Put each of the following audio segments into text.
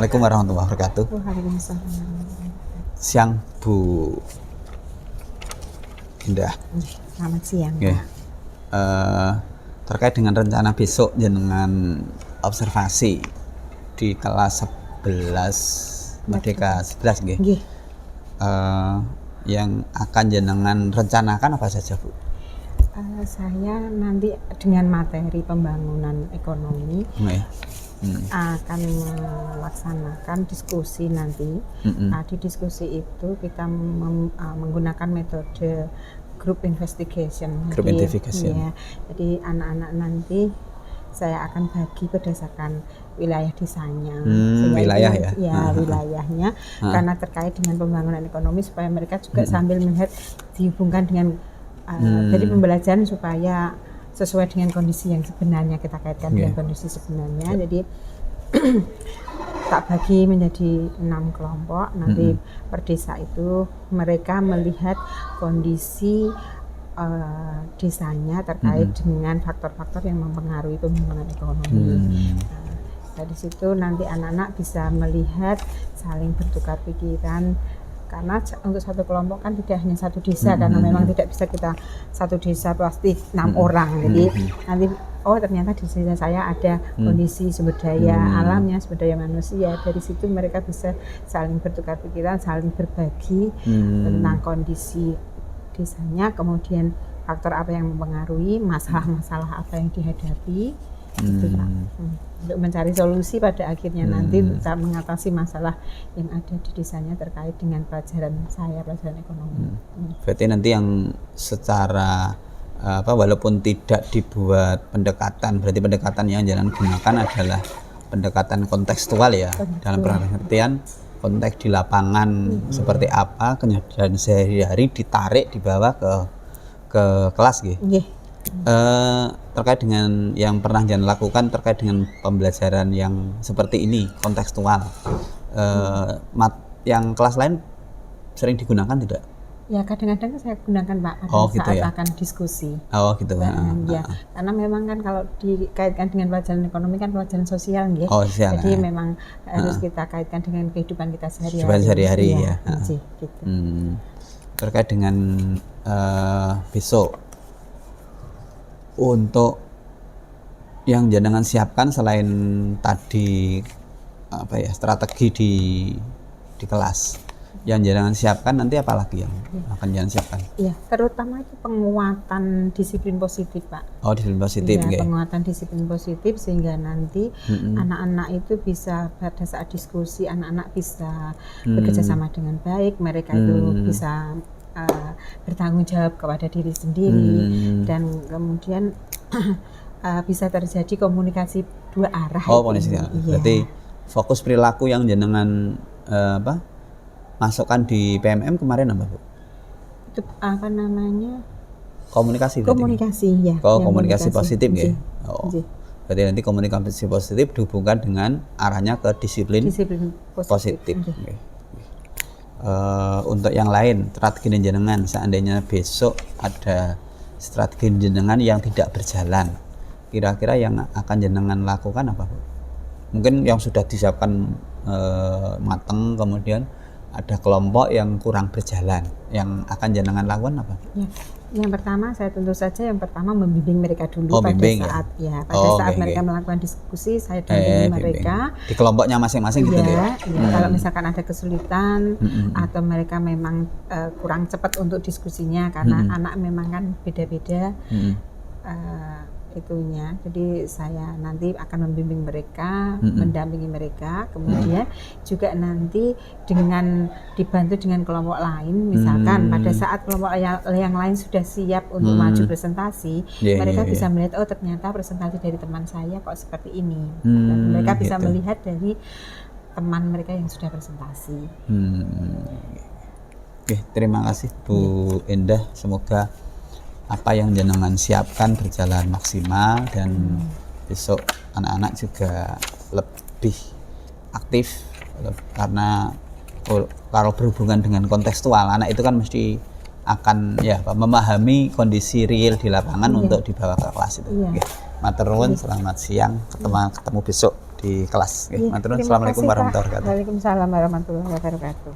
Assalamualaikum warahmatullahi wabarakatuh. Waalaikumsalam. Siang Bu Indah. Selamat siang. Nggih. Terkait dengan rencana besok jenengan observasi di kelas 11 Merdeka 11 nggih. Nggih. Yang akan jenengan rencanakan apa saja Bu? Saya nanti dengan materi pembangunan ekonomi Nggih. akan melaksanakan diskusi nanti. Di diskusi itu kita menggunakan metode group investigation. Group investigation. Ya, jadi anak-anak nanti saya akan bagi berdasarkan wilayah desanya. Wilayah itu, ya. Wilayahnya karena terkait dengan pembangunan ekonomi supaya mereka juga sambil melihat dihubungkan dengan jadi pembelajaran supaya sesuai dengan kondisi yang sebenarnya, kita kaitkan dengan kondisi sebenarnya. Jadi tak bagi menjadi 6 kelompok. Nanti per desa itu mereka melihat kondisi desanya terkait dengan faktor-faktor yang mempengaruhi pembangunan ekonomi. Dari situ nanti anak-anak bisa melihat, saling bertukar pikiran. Karena untuk satu kelompok kan tidak hanya satu desa, karena memang tidak bisa kita satu desa pasti 6 orang. Jadi nanti ternyata di desa saya ada kondisi sumber daya alamnya, sumber daya manusia. Dari situ mereka bisa saling bertukar pikiran, saling berbagi tentang kondisi desanya, kemudian faktor apa yang mempengaruhi, masalah-masalah apa yang dihadapi. Itu Pak. Untuk mencari solusi pada akhirnya nanti bisa mengatasi masalah yang ada di desanya terkait dengan pelajaran ekonomi. Berarti nanti yang secara walaupun tidak dibuat pendekatan, berarti pendekatan yang jangan gunakan adalah pendekatan kontekstual ya. Dalam pengertian konteks di lapangan seperti apa, kejadian sehari-hari ditarik, dibawa ke kelas gitu. Terkait dengan yang pernah jangan lakukan terkait dengan pembelajaran yang seperti ini, kontekstual, yang kelas lain sering digunakan tidak? Ya kadang-kadang saya gunakan Pak pada saat akan diskusi. Oh gitu. Ya, karena memang kan kalau dikaitkan dengan pelajaran ekonomi kan pelajaran sosial ya. Jadi memang harus kita kaitkan dengan kehidupan kita sehari-hari. Ya. Gitu. Terkait dengan besok, untuk yang jenengan siapkan selain tadi strategi di kelas, yang jenengan siapkan nanti apalagi yang akan jenengan siapkan? Ya, terutama itu penguatan disiplin positif Pak. Oh, disiplin positif. Ya, penguatan disiplin positif sehingga nanti anak-anak itu bisa pada saat diskusi anak-anak bisa bekerja sama dengan baik, mereka itu bisa bertanggung jawab kepada diri sendiri dan kemudian bisa terjadi komunikasi dua arah. Berarti fokus perilaku yang jenengan masukkan di PMM kemarin apa Bu? Itu apa namanya? Komunikasi. Ya. Komunikasi positif ya. Berarti nanti komunikasi positif dihubungkan dengan arahnya ke disiplin positif. Untuk yang lain, strategi jenengan seandainya besok ada strategi jenengan yang tidak berjalan, kira-kira yang akan jenengan lakukan apa Bu? Mungkin yang sudah disiapkan mateng, kemudian ada kelompok yang kurang berjalan, yang akan jenengan lakukan apa? Ya. Yang pertama saya tentu saja membimbing mereka dulu saat mereka melakukan diskusi, saya dampingi mereka di kelompoknya masing-masing gitu ya. Kalau misalkan ada kesulitan atau mereka memang kurang cepat untuk diskusinya karena anak memang kan beda-beda itunya. Jadi saya nanti akan membimbing mereka, mendampingi mereka, kemudian juga nanti dengan dibantu dengan kelompok lain, misalkan pada saat kelompok yang lain sudah siap untuk maju presentasi, mereka bisa melihat ternyata presentasi dari teman saya kok seperti ini. Dan mereka bisa melihat dari teman mereka yang sudah presentasi. Oke, terima kasih Bu Indah, semoga apa yang jenengan siapkan berjalan maksimal dan besok anak-anak juga lebih aktif, karena kalau berhubungan dengan kontekstual, anak itu kan mesti akan memahami kondisi real di lapangan untuk dibawa ke kelas itu. Matur nuwun, selamat siang, ketemu besok di kelas. Iya, Matur nuwun. terima Assalamualaikum kasih, Pak. warahmatullahi wabarakatuh. Waalaikumsalam warahmatullahi wabarakatuh.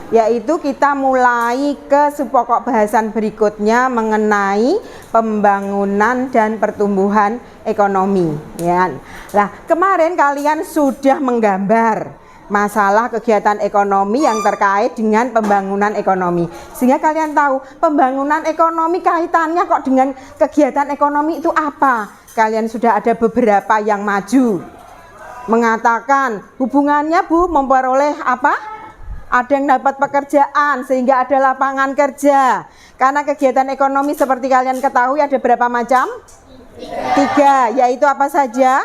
Yaitu kita mulai ke subpokok bahasan berikutnya mengenai pembangunan dan pertumbuhan ekonomi, ya. Lah, kemarin kalian sudah menggambar masalah kegiatan ekonomi yang terkait dengan pembangunan ekonomi. Sehingga kalian tahu pembangunan ekonomi kaitannya kok dengan kegiatan ekonomi itu apa. Kalian sudah ada beberapa yang maju mengatakan hubungannya Bu memperoleh apa? Ada yang dapat pekerjaan sehingga ada lapangan kerja. Karena kegiatan ekonomi seperti kalian ketahui ada berapa macam? Tiga, yaitu apa saja?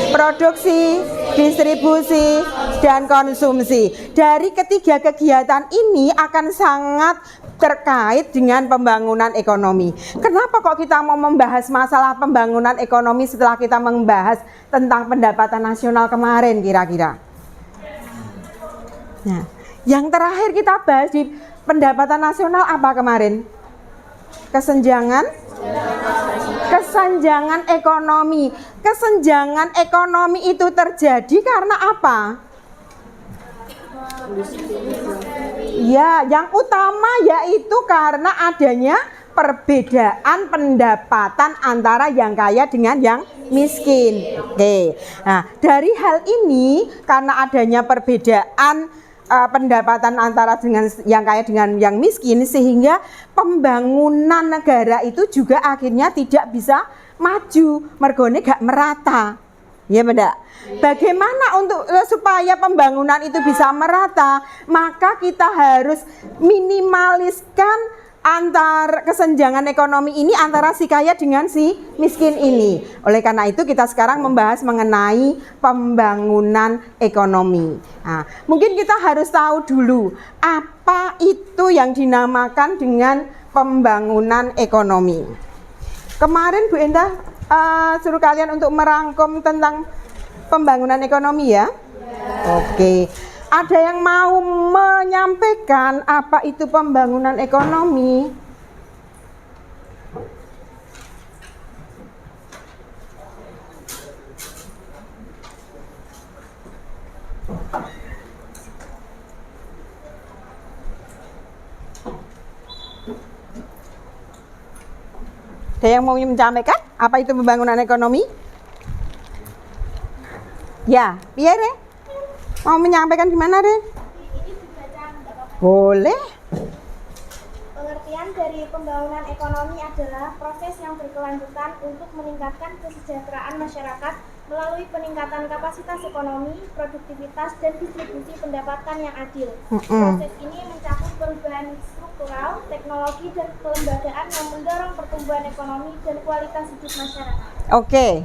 Produksi, distribusi, dan konsumsi. Dari ketiga kegiatan ini akan sangat terkait dengan pembangunan ekonomi. Kenapa kok kita mau membahas masalah pembangunan ekonomi setelah kita membahas tentang pendapatan nasional kemarin kira-kira? Nah, yang terakhir kita bahas di pendapatan nasional apa kemarin? Kesenjangan ekonomi. Kesenjangan ekonomi itu terjadi karena apa? Ya, yang utama yaitu karena adanya perbedaan pendapatan antara yang kaya dengan yang miskin. Oke. Nah, dari hal ini karena adanya perbedaan pendapatan antara dengan yang kaya dengan yang miskin, sehingga pembangunan negara itu juga akhirnya tidak bisa maju, mergone gak merata. Ya benar. Bagaimana untuk supaya pembangunan itu bisa merata? Maka kita harus minimaliskan antar kesenjangan ekonomi ini antara si kaya dengan si miskin ini. Oleh karena itu kita sekarang membahas mengenai pembangunan ekonomi. Nah, mungkin kita harus tahu dulu apa itu yang dinamakan dengan pembangunan ekonomi. Kemarin Bu Endah suruh kalian untuk merangkum tentang pembangunan ekonomi ya. Oke. Ada yang mau menyampaikan apa itu pembangunan ekonomi? Ada yang mau menyampaikan apa itu pembangunan ekonomi? Ya, Pierre? Mau menyampaikan gimana, Re? Boleh. Pengertian dari pembangunan ekonomi adalah proses yang berkelanjutan untuk meningkatkan kesejahteraan masyarakat melalui peningkatan kapasitas ekonomi, produktivitas, dan distribusi pendapatan yang adil. Proses ini mencakup perubahan struktural, teknologi, dan kelembagaan yang mendorong pertumbuhan ekonomi dan kualitas hidup masyarakat. Oke,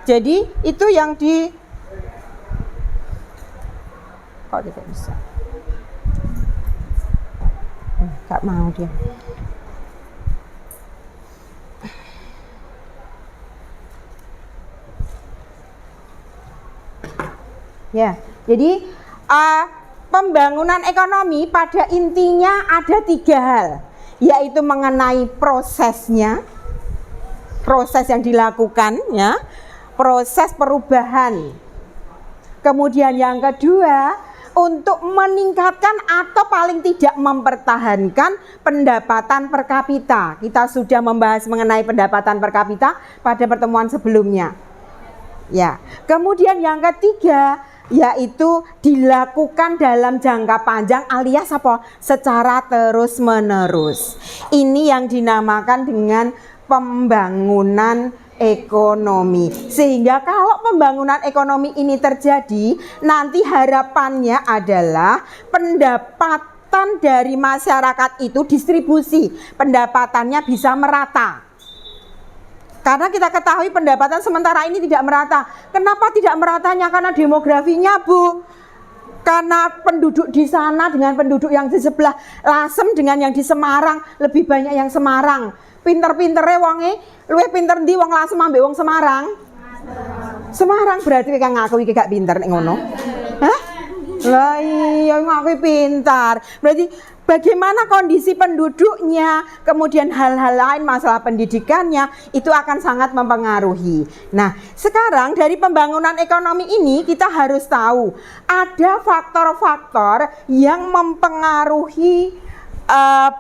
jadi itu yang di... Kok tidak bisa? Gak mau dia. Ya, jadi pembangunan ekonomi pada intinya ada tiga hal, yaitu mengenai prosesnya, proses yang dilakukan, ya, proses perubahan. Kemudian yang kedua, untuk meningkatkan atau paling tidak mempertahankan pendapatan per kapita. Kita sudah membahas mengenai pendapatan per kapita pada pertemuan sebelumnya. Ya. Kemudian yang ketiga, yaitu dilakukan dalam jangka panjang alias apa? Secara terus-menerus. Ini yang dinamakan dengan pembangunan ekonomi. Sehingga kalau pembangunan ekonomi ini terjadi, nanti harapannya adalah pendapatan dari masyarakat itu distribusi, pendapatannya bisa merata. Karena kita ketahui pendapatan sementara ini tidak merata. Kenapa tidak meratanya? Karena demografinya, Bu. Karena penduduk di sana dengan penduduk yang di sebelah Lasem dengan yang di Semarang, lebih banyak yang Semarang. Pinter-pintere wonge, luwih pinter ndi wong Lasem ambek wong Semarang? Semarang berarti kan ngaku iki gak pinter nek ngono. Hah? Lah iya, aku pintar. Berarti bagaimana kondisi penduduknya, kemudian hal-hal lain, masalah pendidikannya, itu akan sangat mempengaruhi. Nah, sekarang dari pembangunan ekonomi ini kita harus tahu ada faktor-faktor yang mempengaruhi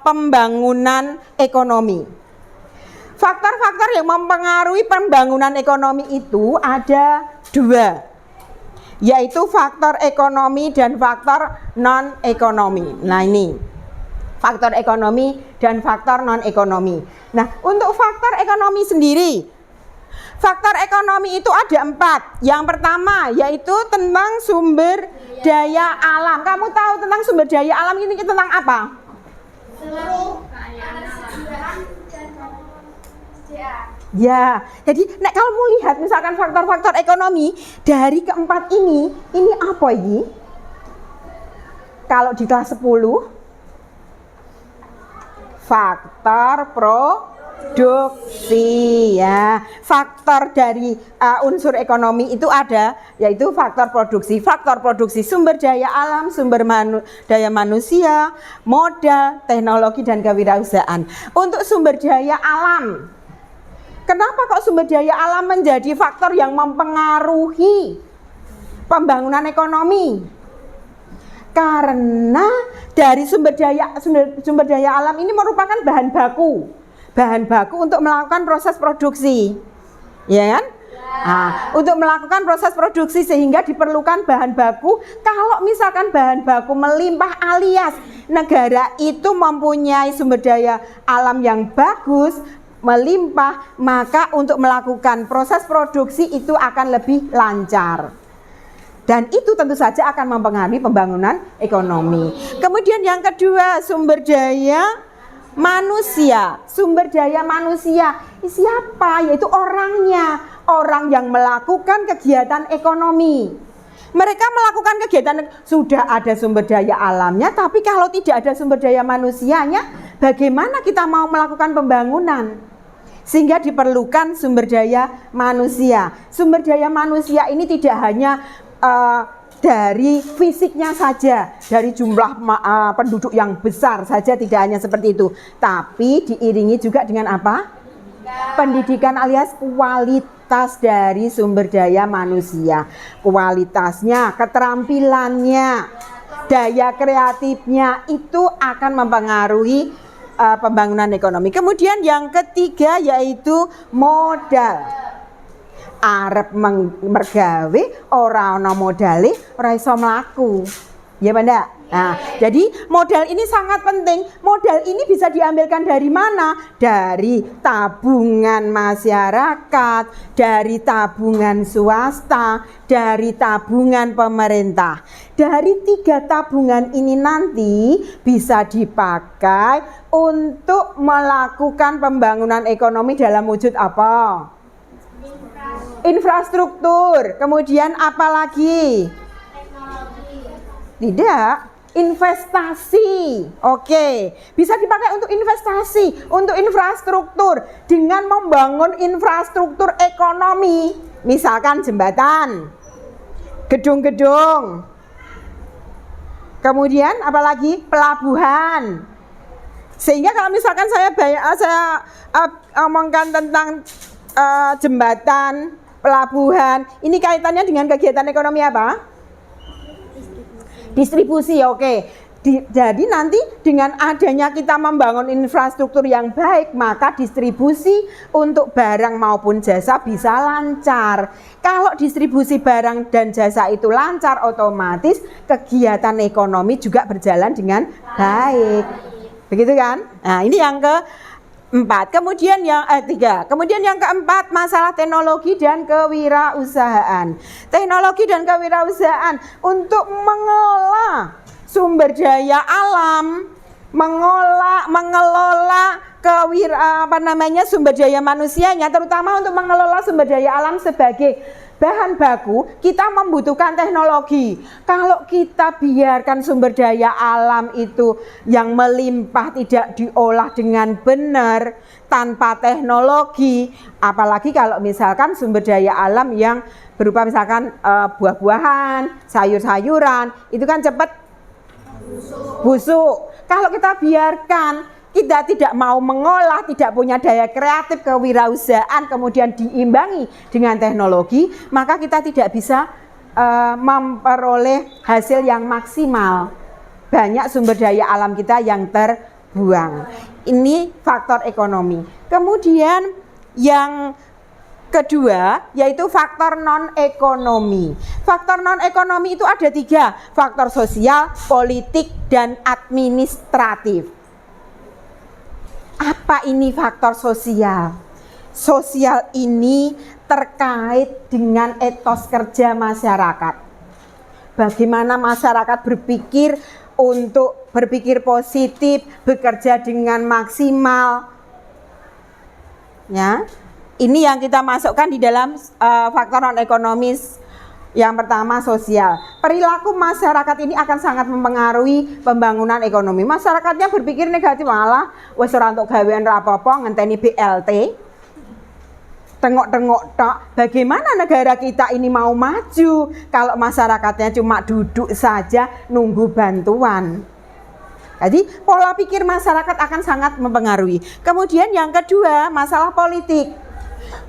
pembangunan ekonomi. Faktor-faktor yang mempengaruhi pembangunan ekonomi itu ada 2, yaitu faktor ekonomi dan faktor non-ekonomi. Nah ini, faktor ekonomi dan faktor non-ekonomi. Nah untuk faktor ekonomi sendiri, faktor ekonomi itu ada 4. Yang pertama yaitu tentang sumber daya alam. Kamu tahu tentang sumber daya alam ini tentang apa? Ya, jadi kalau mau lihat misalkan faktor-faktor ekonomi dari keempat ini apa ini? Kalau di kelas 10, faktor produksi ya. Faktor dari unsur ekonomi itu ada, yaitu faktor produksi. Faktor produksi sumber daya alam, sumber daya manusia, modal, teknologi dan kewirausahaan. Untuk sumber daya alam, kenapa kok sumber daya alam menjadi faktor yang mempengaruhi pembangunan ekonomi? Karena dari sumber daya alam ini merupakan bahan baku untuk melakukan proses produksi, ya kan? Nah, untuk melakukan proses produksi sehingga diperlukan bahan baku. Kalau misalkan bahan baku melimpah alias negara itu mempunyai sumber daya alam yang bagus, melimpah, maka untuk melakukan proses produksi itu akan lebih lancar. Dan itu tentu saja akan mempengaruhi pembangunan ekonomi. Kemudian yang kedua, sumber daya manusia. Sumber daya manusia siapa? Yaitu orangnya, orang yang melakukan kegiatan ekonomi. Mereka melakukan kegiatan, sudah ada sumber daya alamnya, tapi kalau tidak ada sumber daya manusianya, bagaimana kita mau melakukan pembangunan? Sehingga diperlukan sumber daya manusia. Sumber daya manusia ini tidak hanya dari fisiknya saja, dari jumlah penduduk yang besar saja, tidak hanya seperti itu, tapi diiringi juga dengan apa? Pendidikan alias kualitas dari sumber daya manusia. Kualitasnya, keterampilannya, daya kreatifnya itu akan mempengaruhi pembangunan ekonomi. Kemudian yang ketiga yaitu modal. Arep mergawe ora ana modale ora iso mlaku. Ya Banda? Nah, jadi modal ini sangat penting. Modal ini bisa diambilkan dari mana? Dari tabungan masyarakat, dari tabungan swasta, dari tabungan pemerintah. Dari 3 tabungan ini nanti bisa dipakai untuk melakukan pembangunan ekonomi dalam wujud apa? Infrastruktur. Kemudian apa lagi? Tidak, investasi. Oke, bisa dipakai untuk investasi, untuk infrastruktur dengan membangun infrastruktur ekonomi, misalkan jembatan, gedung-gedung. Kemudian apalagi pelabuhan. Sehingga kalau misalkan saya omongkan tentang jembatan, pelabuhan, ini kaitannya dengan kegiatan ekonomi apa? Distribusi, oke. Jadi nanti dengan adanya kita membangun infrastruktur yang baik, maka distribusi untuk barang maupun jasa bisa lancar. Kalau distribusi barang dan jasa itu lancar, otomatis kegiatan ekonomi juga berjalan dengan baik. Begitu kan? Nah, ini yang keempat. Kemudian yang Kemudian yang keempat, masalah teknologi dan kewirausahaan. Teknologi dan kewirausahaan untuk mengelola sumber daya alam, mengelola sumber daya manusianya, terutama untuk mengelola sumber daya alam sebagai bahan baku, kita membutuhkan teknologi. Kalau kita biarkan sumber daya alam itu yang melimpah tidak diolah dengan benar tanpa teknologi, apalagi kalau misalkan sumber daya alam yang berupa misalkan buah-buahan, sayur-sayuran, itu kan cepat busuk. Kalau kita biarkan, kita tidak mau mengolah, tidak punya daya kreatif, kewirausahaan, kemudian diimbangi dengan teknologi, maka kita tidak bisa memperoleh hasil yang maksimal. Banyak sumber daya alam kita yang terbuang. Ini faktor ekonomi. Kemudian yang kedua yaitu faktor non-ekonomi. Faktor non-ekonomi itu ada 3, faktor sosial, politik, dan administratif. Apa ini faktor sosial? Sosial ini terkait dengan etos kerja masyarakat. Bagaimana masyarakat berpikir untuk berpikir positif, bekerja dengan maksimal. Ya, ini yang kita masukkan di dalam faktor non-ekonomis. Yang pertama sosial. Perilaku masyarakat ini akan sangat mempengaruhi pembangunan ekonomi. Masyarakatnya berpikir negatif, malah wis ora entuk gawean ra apa-apa ngenteni BLT. Tengok-tengok tok. Bagaimana negara kita ini mau maju kalau masyarakatnya cuma duduk saja nunggu bantuan. Jadi pola pikir masyarakat akan sangat mempengaruhi. Kemudian yang kedua, masalah politik.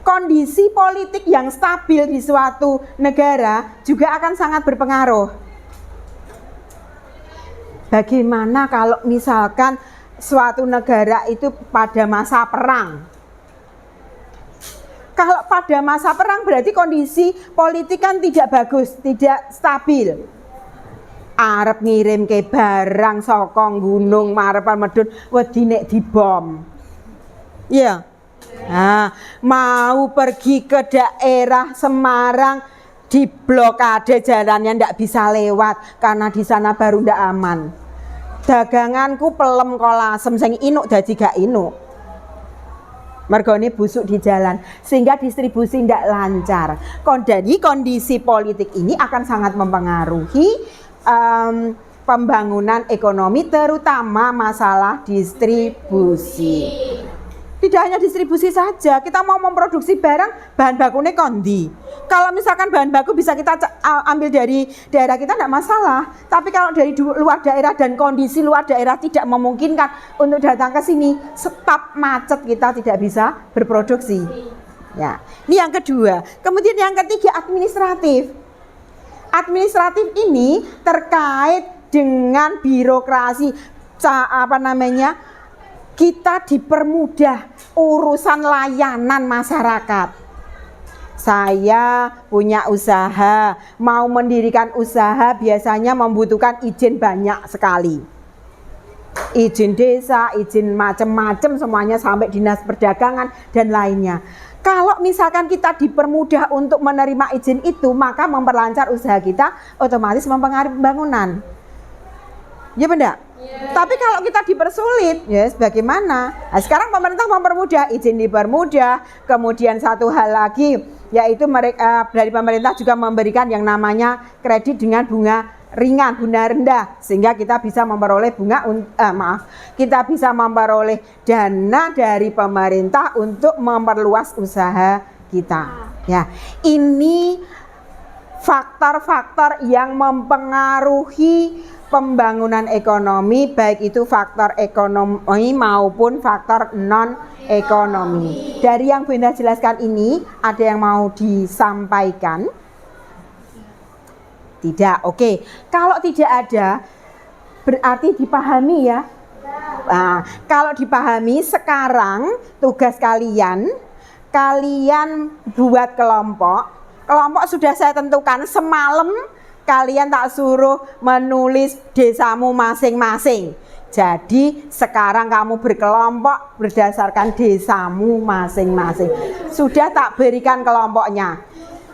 Kondisi politik yang stabil di suatu negara juga akan sangat berpengaruh. Bagaimana kalau misalkan suatu negara itu pada masa perang? Kalau pada masa perang berarti kondisi politik kan tidak bagus, tidak stabil. Arep ngirim ke barang saka gunung marepan medun wedi nek dibom. Iya. Nah, mau pergi ke daerah Semarang diblokade jalannya ndak bisa lewat karena di sana baru ndak aman. Daganganku pelem kolasem sing inuk dadi gak inuk. Mergone busuk di jalan sehingga distribusi ndak lancar. Jadi kondisi politik ini akan sangat mempengaruhi pembangunan ekonomi, terutama masalah distribusi. Tidak hanya distribusi saja, kita mau memproduksi barang, bahan bakunya kondi. Kalau misalkan bahan baku bisa kita ambil dari daerah kita tidak masalah. Tapi kalau dari luar daerah dan kondisi luar daerah tidak memungkinkan untuk datang ke sini, stop macet, kita tidak bisa berproduksi. Ya, ini yang kedua. Kemudian yang ketiga, administratif. Administratif ini terkait dengan birokrasi, kita dipermudah urusan layanan masyarakat. Saya punya usaha, mau mendirikan usaha biasanya membutuhkan izin banyak sekali. Izin desa, izin macam-macam semuanya sampai dinas perdagangan dan lainnya. Kalau misalkan kita dipermudah untuk menerima izin itu, maka memperlancar usaha kita, otomatis mempengaruhi pembangunan. Ya benar? Yeah. Tapi kalau kita dipersulit, yes, bagaimana? Nah, sekarang pemerintah mempermudah, izin dipermudah. Kemudian satu hal lagi, yaitu mereka dari pemerintah juga memberikan yang namanya kredit dengan bunga ringan, bunga rendah, sehingga kita bisa memperoleh kita bisa memperoleh dana dari pemerintah untuk memperluas usaha kita. Ya, ini faktor-faktor yang mempengaruhi pembangunan ekonomi, baik itu faktor ekonomi maupun faktor non-ekonomi. Dari yang Bu Indah jelaskan ini, ada yang mau disampaikan? Tidak, oke. Kalau tidak ada, berarti dipahami ya. Nah, kalau dipahami, sekarang tugas kalian buat kelompok. Kelompok sudah saya tentukan semalam. Kalian tak suruh menulis desamu masing-masing. Jadi sekarang kamu berkelompok berdasarkan desamu masing-masing. Sudah tak berikan kelompoknya.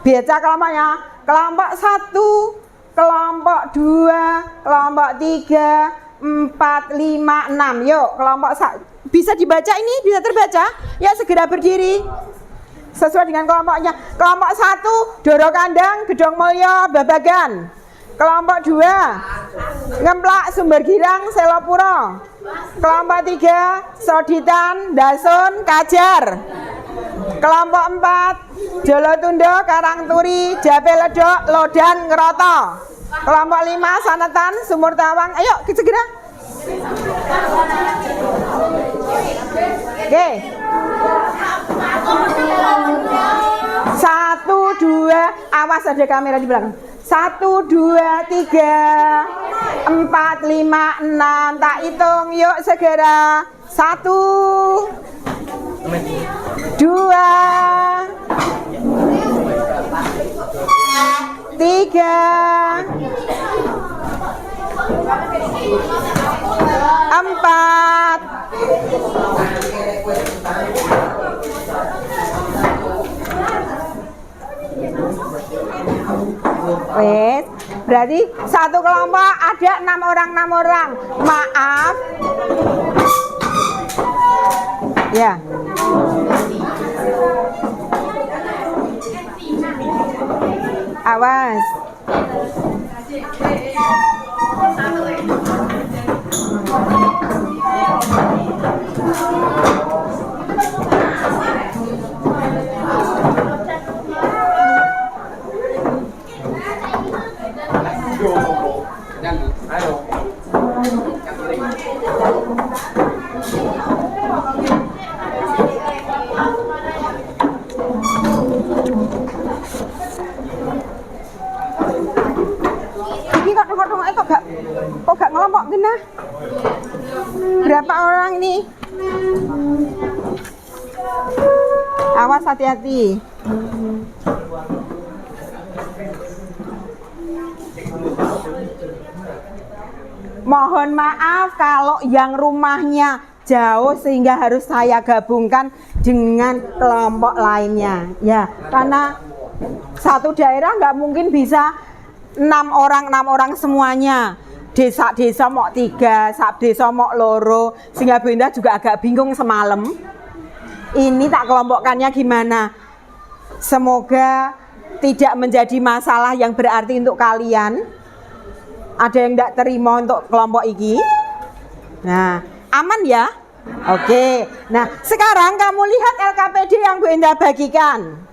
Baca kelompoknya. Kelompok 1, kelompok 2, kelompok 3, 4, 5, 6. Yuk kelompok bisa dibaca ini? Bisa terbaca? Ya segera berdiri. sesuai dengan kelompoknya. Kelompok 1 Doro Kandang, Gedong Mulyo, Babagan. Kelompok 2 Ngemplak, Sumber Girang, Selopuro. Kelompok 3 Soditan, Dasun, Kajar. Kelompok 4 Jolotundo, Karangturi, Jape Ledok, Lodan, Ngeroto. Kelompok 5 Sanetan, Sumur Tawang. Ayo segera. Oke. 1, 2, awas ada kamera di belakang. 1, 2, 3, 4, 5, 6. Tak hitung, yuk segera. 1, 2, 3, 4. Wes, berarti satu kelompok ada 6 orang. Maaf. Ya. Awas. Kok gak ngelompok gena? Berapa orang ini? Awas, hati-hati. Mohon maaf kalau yang rumahnya jauh sehingga harus saya gabungkan dengan kelompok lainnya. Ya, karena satu daerah nggak mungkin bisa 6 orang semuanya. Desa-desa mau 3, sak desa mau loro, sehingga Bu Indah juga agak bingung semalam. Ini tak kelompokkannya gimana? Semoga tidak menjadi masalah yang berarti untuk kalian. Ada yang tidak terima untuk kelompok ini? Nah, aman ya? Oke. Nah, sekarang kamu lihat LKPD yang Bu Indah bagikan.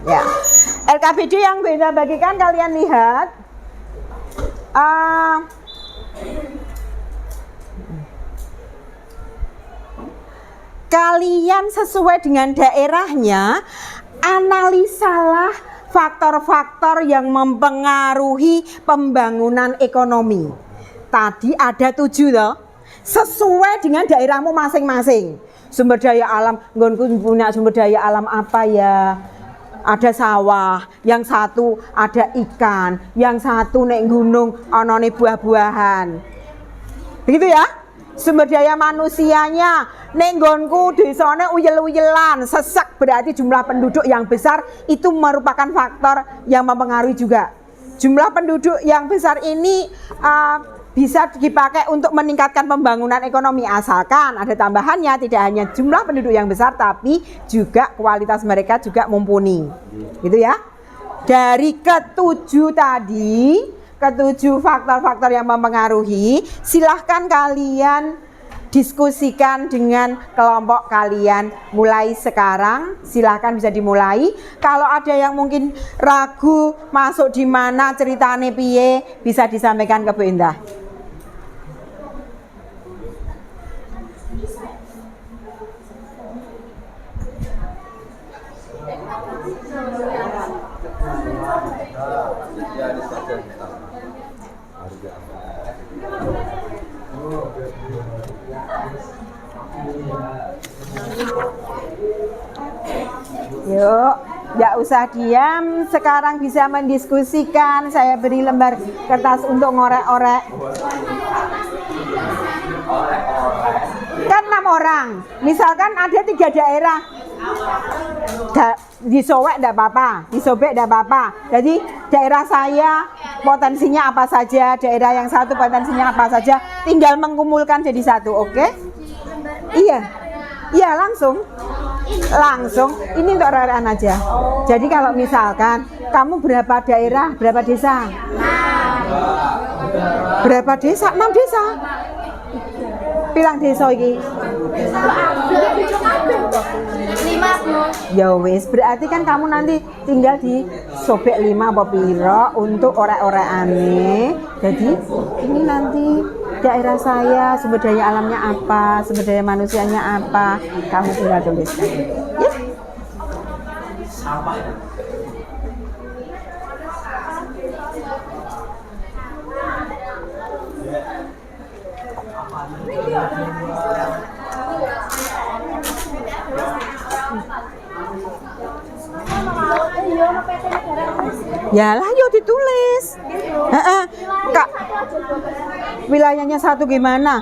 Ya, LKPD yang beda bagikan kalian lihat. Kalian sesuai dengan daerahnya, analisalah faktor-faktor yang mempengaruhi pembangunan ekonomi. Tadi ada 7 loh, sesuai dengan daerahmu masing-masing. Sumber daya alam, nggonku punya sumber daya alam apa ya? Ada sawah, yang satu ada ikan, yang satu nek gunung anone buah-buahan. Begitu ya? Sumber daya manusianya, nek nggonku desane uyel-uyelan, sesak, berarti jumlah penduduk yang besar itu merupakan faktor yang mempengaruhi juga. Jumlah penduduk yang besar ini bisa dipakai untuk meningkatkan pembangunan ekonomi, asalkan ada tambahannya, tidak hanya jumlah penduduk yang besar tapi juga kualitas mereka juga mumpuni. Gitu ya. Dari ketujuh tadi, ketujuh faktor-faktor yang mempengaruhi, silahkan kalian diskusikan dengan kelompok kalian. Mulai sekarang silahkan bisa dimulai. Kalau ada yang mungkin ragu masuk di mana, ceritane piye, bisa disampaikan ke Bu Indah. Yuk, nggak usah diam, sekarang bisa mendiskusikan. Saya beri lembar kertas untuk ngorek-orek. Kan 6 orang, misalkan ada 3 daerah, Disobek enggak apa-apa, disobek enggak apa-apa. Jadi daerah saya potensinya apa saja, daerah yang satu potensinya apa saja, tinggal mengumpulkan jadi satu, oke? Iya. Iya, langsung. Ini untuk rekan aja. Jadi kalau misalkan kamu berapa daerah, berapa desa? Berapa desa? 6 desa. Pilang desa iki? 5. Ya wis, berarti kan kamu nanti tinggal di sobek 5 apa piro untuk orek-orekane. Jadi ini nanti daerah saya sumber daya alamnya apa, sumber daya manusianya apa, kamu tinggal tuliskan. Ya. Yalah, yuk ditulis. Kak, wilayahnya satu gimana?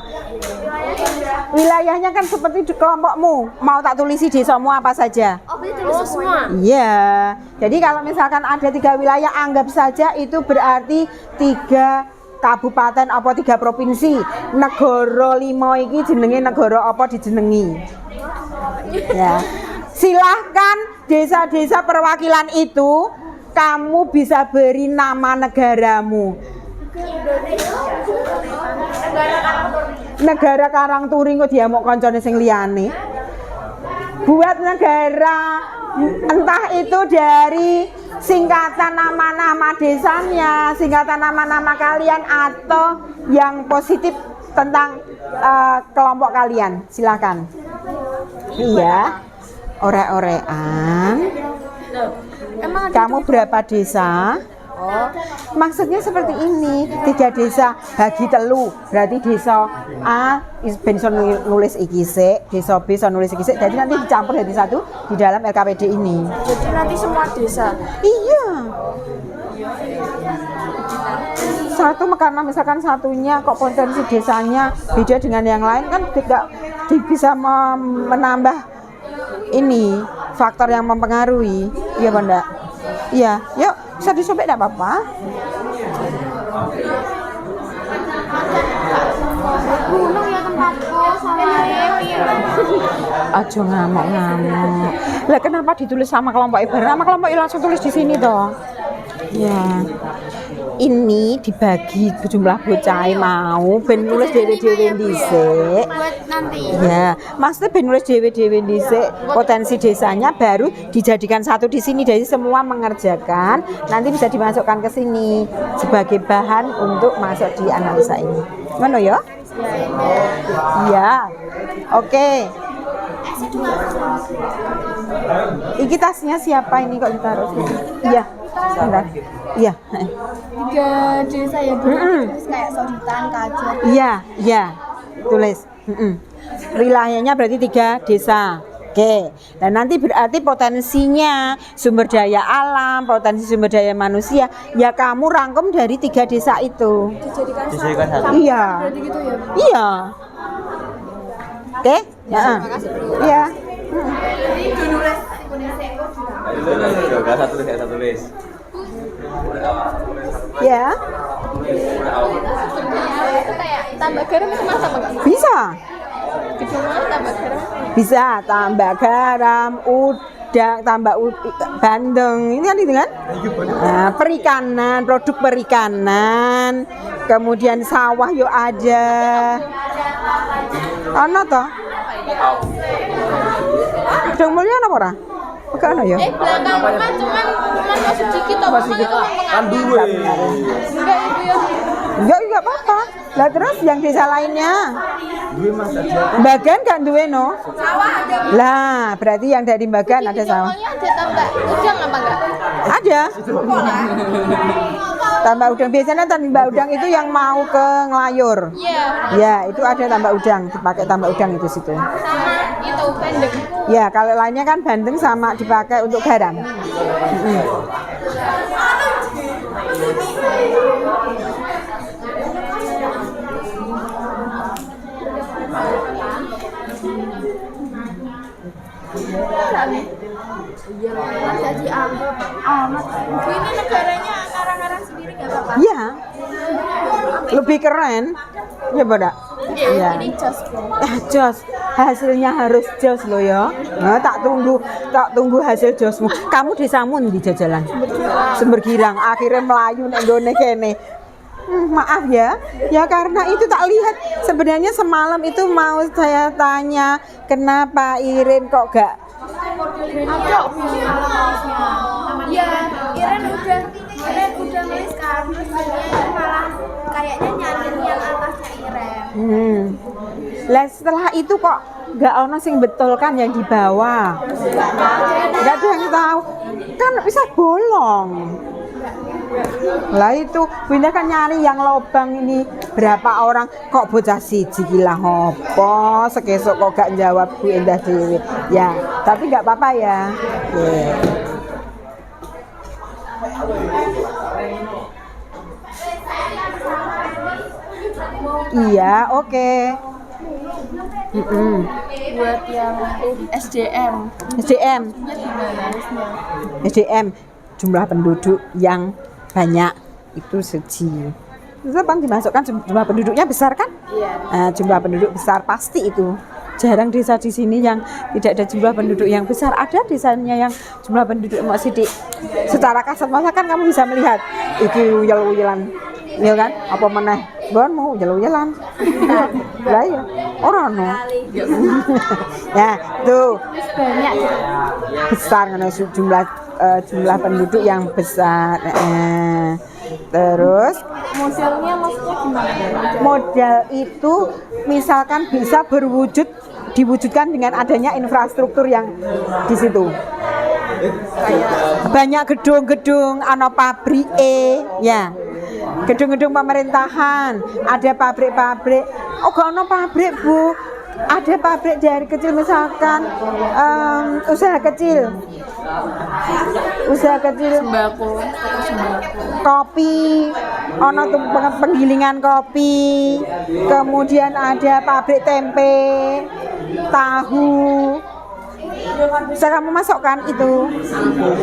Wilayahnya kan seperti di kelompokmu. Mau tak tulisi desamu apa saja? Tulis semua. Iya. Jadi kalau misalkan ada 3 wilayah, anggap saja itu berarti 3 kabupaten apa 3 provinsi. Negara 5 iki jenenge negara apa dijenengi. Ya. Silahkan desa-desa perwakilan itu kamu bisa beri nama negaramu. Negara Karangturi kok dia mau koncone sing liyane. Buat negara, entah itu dari singkatan nama-nama desanya, singkatan nama-nama kalian, atau yang positif tentang kelompok kalian. Silakan. Iya. Orek-orekan. Kamu berapa desa? Maksudnya seperti ini, 3 desa bagi telu, berarti desa A bisa nulis iki sik, desa B bisa nulis iki sik, jadi nanti dicampur jadi satu di dalam LKPD ini. Jadi nanti semua desa. Iya. Satu karena misalkan satunya kok potensi desanya beda dengan yang lain, kan tidak bisa menambah ini faktor yang mempengaruhi. Iya Bunda. Iya, yuk bisa disobek enggak apa-apa. Gunung ya tempatku Aja ngamuk-ngamuk. Lah kenapa ditulis sama kelompok ibarat? Sama kelompok langsung tulis di sini toh. Ya. Ini dibagi jumlah bocah mau ben nulis dhewe-dhewe dhisik. Ya, maksudnya ben nulis dhewe-dhewe dhisik potensi desanya, baru dijadikan satu di sini, jadi semua mengerjakan nanti bisa dimasukkan ke sini sebagai bahan untuk masuk di analisa ini. Ngono ya? Iya. Oke. Iki tasnya siapa ini kok ditaruh sini? Iya. Sebentar. Iya. 3 desa ya, terus kayak Soditan, Kajar. Iya. Tulis. Wilayahnya berarti 3 desa. Oke. Dan nanti berarti potensinya sumber daya alam, potensi sumber daya manusia, ya kamu rangkum dari 3 desa itu. Dijadikan satu. Iya. Berarti gitu ya. Iya. Oke? Heeh. Iya. Satu tulis. Ya. Itu kayak tambah garam itu masak enggak? Bisa. Cuma tambah garam. Bisa tambah garam, udang, tambah bandeng. Ini kan itu kan? Nah, perikanan, produk perikanan. Kemudian sawah yo ada. Ono toh? Udang mulia apa ora? Oke ono ya. Belakang cuman masuk dikit toh. Kan duwe. Enggak ibu ya. Enggak apa-apa. Lah terus yang desa lainnya? Duwe Mas aja. Bagan kan duwe no? Sawah ada. Lah, berarti yang dari Bagan ada sawah. Ada tambah udang apa enggak? Ada. Tambah udang, biasanya tambah udang itu yang mau ke Ngelayur. Iya. Ya, itu ada tambah udang, dipakai tambah udang itu situ. Sama itu bandeng. Ya, kalau lainnya kan bandeng sama dipakai untuk garam. Lebih keren. Ya pada. Ya. Jos. Hasilnya harus jos loh ya. Nah, tak tunggu hasil josmu. Kamu desamu di jajalan. Sumber Girang. Akhirnya melayu nek nggone kene. Maaf ya karena itu tak lihat sebenarnya semalam itu mau saya tanya kenapa Irin kok gak Ya, Iren udah nulis kan, terus dia malah kayaknya nyariin yang atasnya Iren. Lah setelah itu kok gak ono sing betul kan yang di bawah. Gak ada yang tahu kan bisa bolong. Lah itu Winda kan nyari yang lobang ini berapa orang kok bocah siji gila hopo sekesok kok gak jawab Bu Endah dewe ya tapi gak apa-apa ya. Iya oke. Buat yang SDM jumlah penduduk yang banyak itu siji. Itu bang dimasukkan jumlah penduduknya besar kan? Iya. Nah, jumlah penduduk besar pasti itu. Jarang desa di sini yang tidak ada jumlah penduduk yang besar. Ada desanya yang jumlah penduduk mau sidik. Secara kasat mata kan kamu bisa melihat iki uyel-uyelan. Ya kan? Apa meneh? Gon mau uyel-uyelan. Lah ya, ora ono. Ya, tuh. Banyak ya. Besar karena jumlah penduduk yang besar. Terus Modelnya maksudnya gimana? modal itu misalkan bisa diwujudkan dengan adanya infrastruktur yang di situ. Banyak gedung-gedung, ana pabrik ya. Gedung-gedung pemerintahan, ada pabrik-pabrik. Oh, gak ono pabrik, Bu. Ada pabrik dari kecil misalkan usaha kecil sembako. kopi, ono tuh penggilingan kopi, kemudian ada pabrik tempe, tahu. Bisa kamu masukkan itu.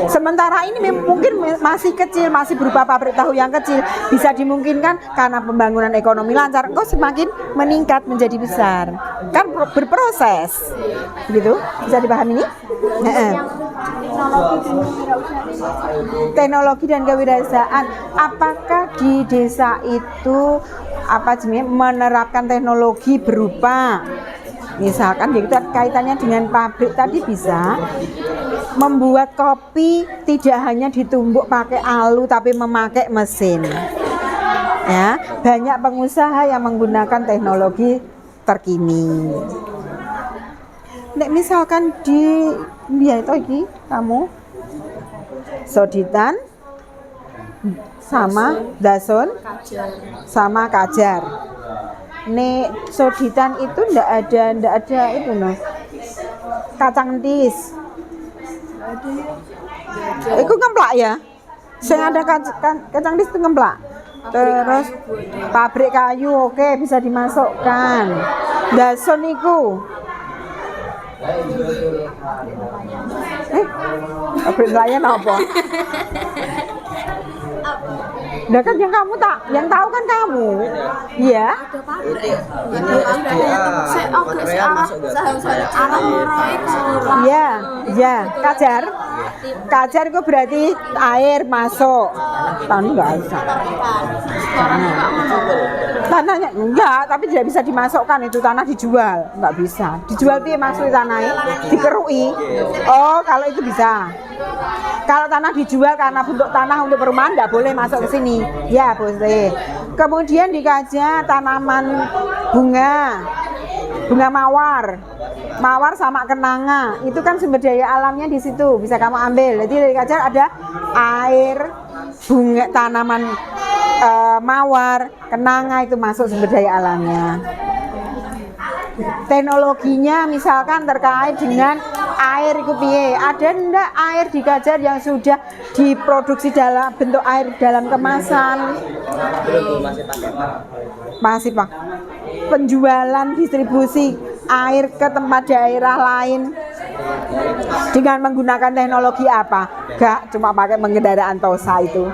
Sementara ini mungkin masih kecil, masih berupa pabrik tahu yang kecil, bisa dimungkinkan karena pembangunan ekonomi lancar, kok semakin meningkat menjadi besar. Kan berproses, gitu. Bisa dipahami ini? Teknologi dan kewirausahaan. Apakah di desa itu menerapkan teknologi berupa misalkan kaitannya dengan pabrik tadi bisa membuat kopi tidak hanya ditumbuk pakai alu tapi memakai mesin. Ya, banyak pengusaha yang menggunakan teknologi terkini. Nek misalkan di dia itu iki kamu soditan sama dasun sama kajar. Nek soditan itu ndak ada itu noh. Kacang entis. Iku ngemplak ya. Sing ada kacang entis itu ngemplak. Terus pabrik kayu oke bisa dimasukkan. Dasun iku. Pabrik nelayan apa? Nah kan yang tahu kan kamu, iya. Iya, kajar itu berarti air masuk. Tanah nggak bisa. Tanahnya enggak, tapi tidak bisa dimasukkan itu tanah dijual, nggak bisa. Dijual piye maksudnya tanahnya? Dikerui. Oh, kalau itu bisa. Kalau tanah dijual karena bentuk tanah untuk perumahan nggak boleh masuk ke sini. Ya boleh. Kemudian dikajar tanaman bunga mawar sama kenanga. Itu kan sumber daya alamnya di situ bisa kamu ambil. Jadi dikajar ada air, bunga, tanaman mawar, kenanga itu masuk sumber daya alamnya. Teknologinya misalkan terkait dengan air itu piye? Ada ndak air di Kajar yang sudah diproduksi dalam bentuk air dalam kemasan? Masih Pak. Penjualan distribusi air ke tempat daerah lain dengan menggunakan teknologi apa? Gak cuma pakai kendaraan Tosa itu.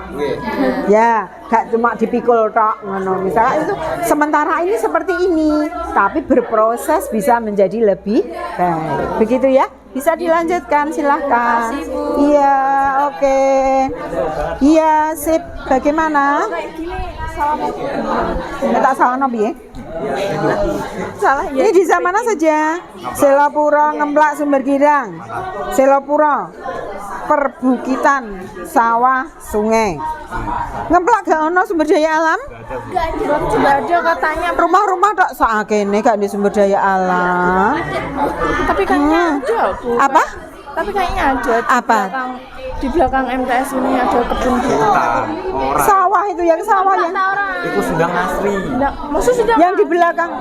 Ya, gak cuma dipikul tok ngono. Misalnya itu sementara ini seperti ini, tapi berproses bisa menjadi lebih baik. Begitu ya? Bisa dilanjutkan, silahkan. Iya, oke. Iya, sip. Bagaimana? Tak salah nabi ya? Salah. Ini di mana saja? Selopuro, Ngemplak, Sumber Girang. Selopuro, perbukitan, sawah, sungai. Ngemplak gak ono sumber daya alam? Gak ada katanya. Rumah-rumah tak sakene gak di sumber daya alam. Tapi kayaknya ada aku. Apa? Tapi kayaknya ada. Apa? Di belakang MTS ini ada kebun gitu. Sawah itu yang sawah yang Itu sedang asri. Nggak, maksud sudah yang di belakang.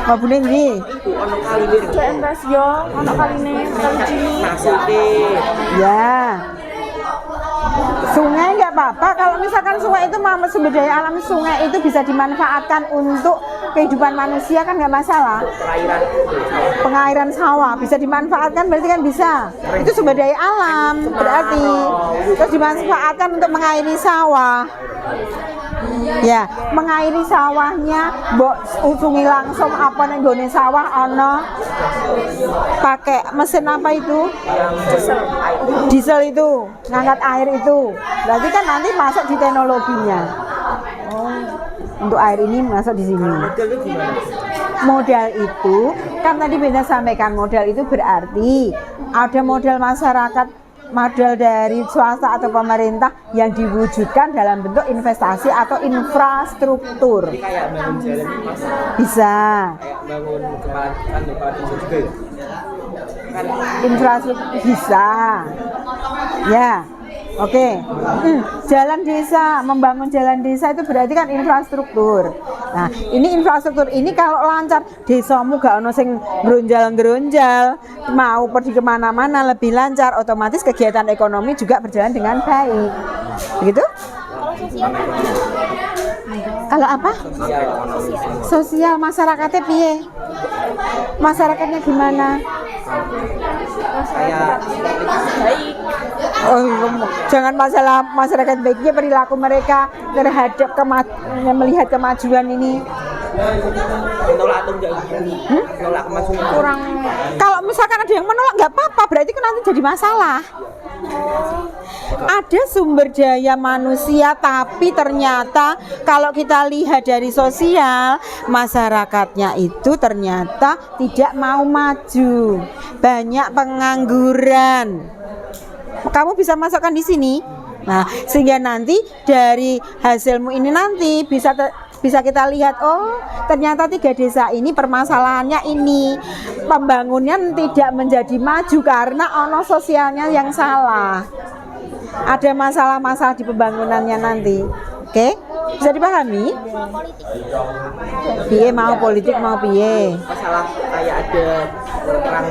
Oh, Bune ini. ada MTS yo, anak kali ini kali ini. Ya. Sungai nggak apa-apa. Kalau misalkan sungai itu sumber daya alam, sungai itu bisa dimanfaatkan untuk kehidupan manusia kan nggak masalah. Pengairan sawah bisa dimanfaatkan berarti kan bisa. Itu sumber daya alam berarti. Terus dimanfaatkan untuk mengairi sawah. Ya, mengairi sawahnya, mbok usungi langsung apa ning gone sawah ana pakai mesin apa itu? Diesel itu, ngangkat air itu. Berarti kan nanti masuk di teknologinya. Untuk air ini masuk di sini. Modal itu kan tadi Benda sampaikan, modal itu berarti ada modal masyarakat, modal dari swasta atau pemerintah yang diwujudkan dalam bentuk investasi atau infrastruktur. Bisa. Infrastruktur bisa. Ya. Oke. Jalan desa, membangun jalan desa itu berarti kan infrastruktur. Nah, ini infrastruktur ini kalau lancar, desamu gak ono sing geronjal-geronjal, mau pergi kemana-mana lebih lancar, otomatis kegiatan ekonomi juga berjalan dengan baik. Begitu? Kalau apa? Sosial masyarakatnya piye? Masyarakatnya gimana? Baik. Oh, jangan masalah masyarakat baiknya perilaku mereka terhadap melihat kemajuan ini. Kurang. Kalau misalkan ada yang menolak nggak apa-apa, berarti kan nanti jadi masalah. Ada sumber daya manusia, tapi ternyata kalau kita lihat dari sosial, masyarakatnya itu ternyata tidak mau maju, banyak pengangguran. Kamu bisa masukkan di sini. Nah, sehingga nanti dari hasilmu ini nanti bisa kita lihat, oh ternyata 3 desa ini permasalahannya ini, pembangunan tidak menjadi maju karena ono sosialnya yang salah, ada masalah-masalah di pembangunannya nanti. Oke, bisa dipahami? Piye mau politik mau piye? Masalah kayak ada perang.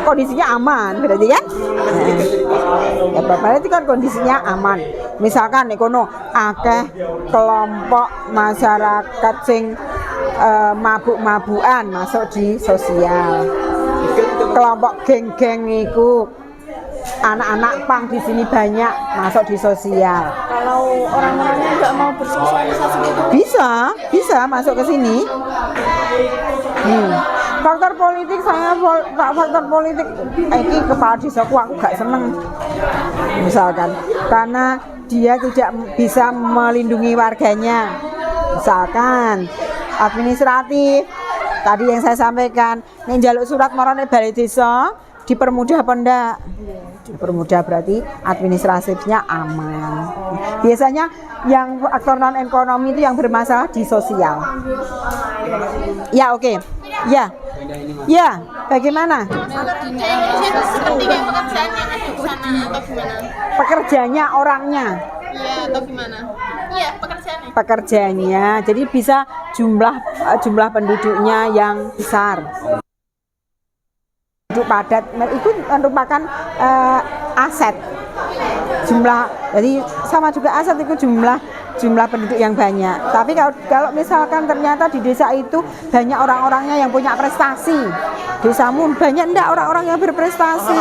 Kondisinya aman berarti kan? Ya berarti kan kondisinya aman. Misalkan ekono akeh kelompok masyarakat sing mabuk-mabukan masuk di sosial. Kelompok geng-geng itu anak-anak pang di sini banyak masuk di sosial. Kalau orang-orangnya nggak mau bersosialisasi gitu. Bisa masuk ke sini. Faktor politik faktor politik ini kepala desaku aku gak seneng. Misalkan karena dia tidak bisa melindungi warganya. Misalkan administratif tadi yang saya sampaikan, nek njaluk surat marane balai desa dipermudah apa enggak? Dipermudah berarti administratifnya aman. Biasanya yang aktor non ekonomi itu yang bermasalah di sosial. Ya oke. Ya, bagaimana? Seperti kayak pekerjaan yang ada di sana atau gimana? Pekerjaannya orangnya. Iya, atau gimana? Iya, pekerjaannya. Pekerjaannya. Jadi bisa jumlah penduduknya yang besar. Penduduk padat itu merupakan aset. Jadi sama juga Asad itu jumlah penduduk yang banyak. Tapi kalau misalkan ternyata di desa itu banyak orang-orangnya yang punya prestasi, desamu banyak enggak orang-orang yang berprestasi?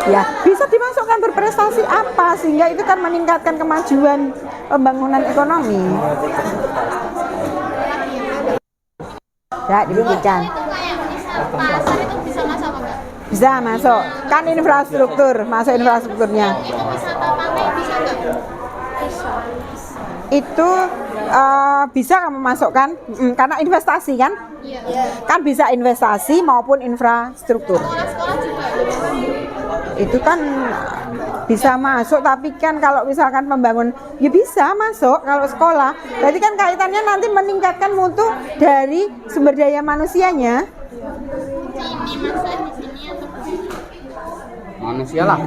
Ya bisa dimasukkan berprestasi apa sehingga itu kan meningkatkan kemajuan pembangunan ekonomi. Ya dipikirkan. Pasar itu bisa masuk apa enggak? Bisa masuk, kan infrastruktur, masuk infrastrukturnya. Itu wisata pantai bisa enggak? Itu bisa kamu masukkan karena investasi kan? Kan bisa investasi maupun infrastruktur. Sekolah juga. Itu kan bisa masuk, tapi kan kalau misalkan membangun ya bisa masuk kalau sekolah. Berarti kan kaitannya nanti meningkatkan mutu dari sumber daya manusianya. Ini maksudnya di sini atau Manusia lah.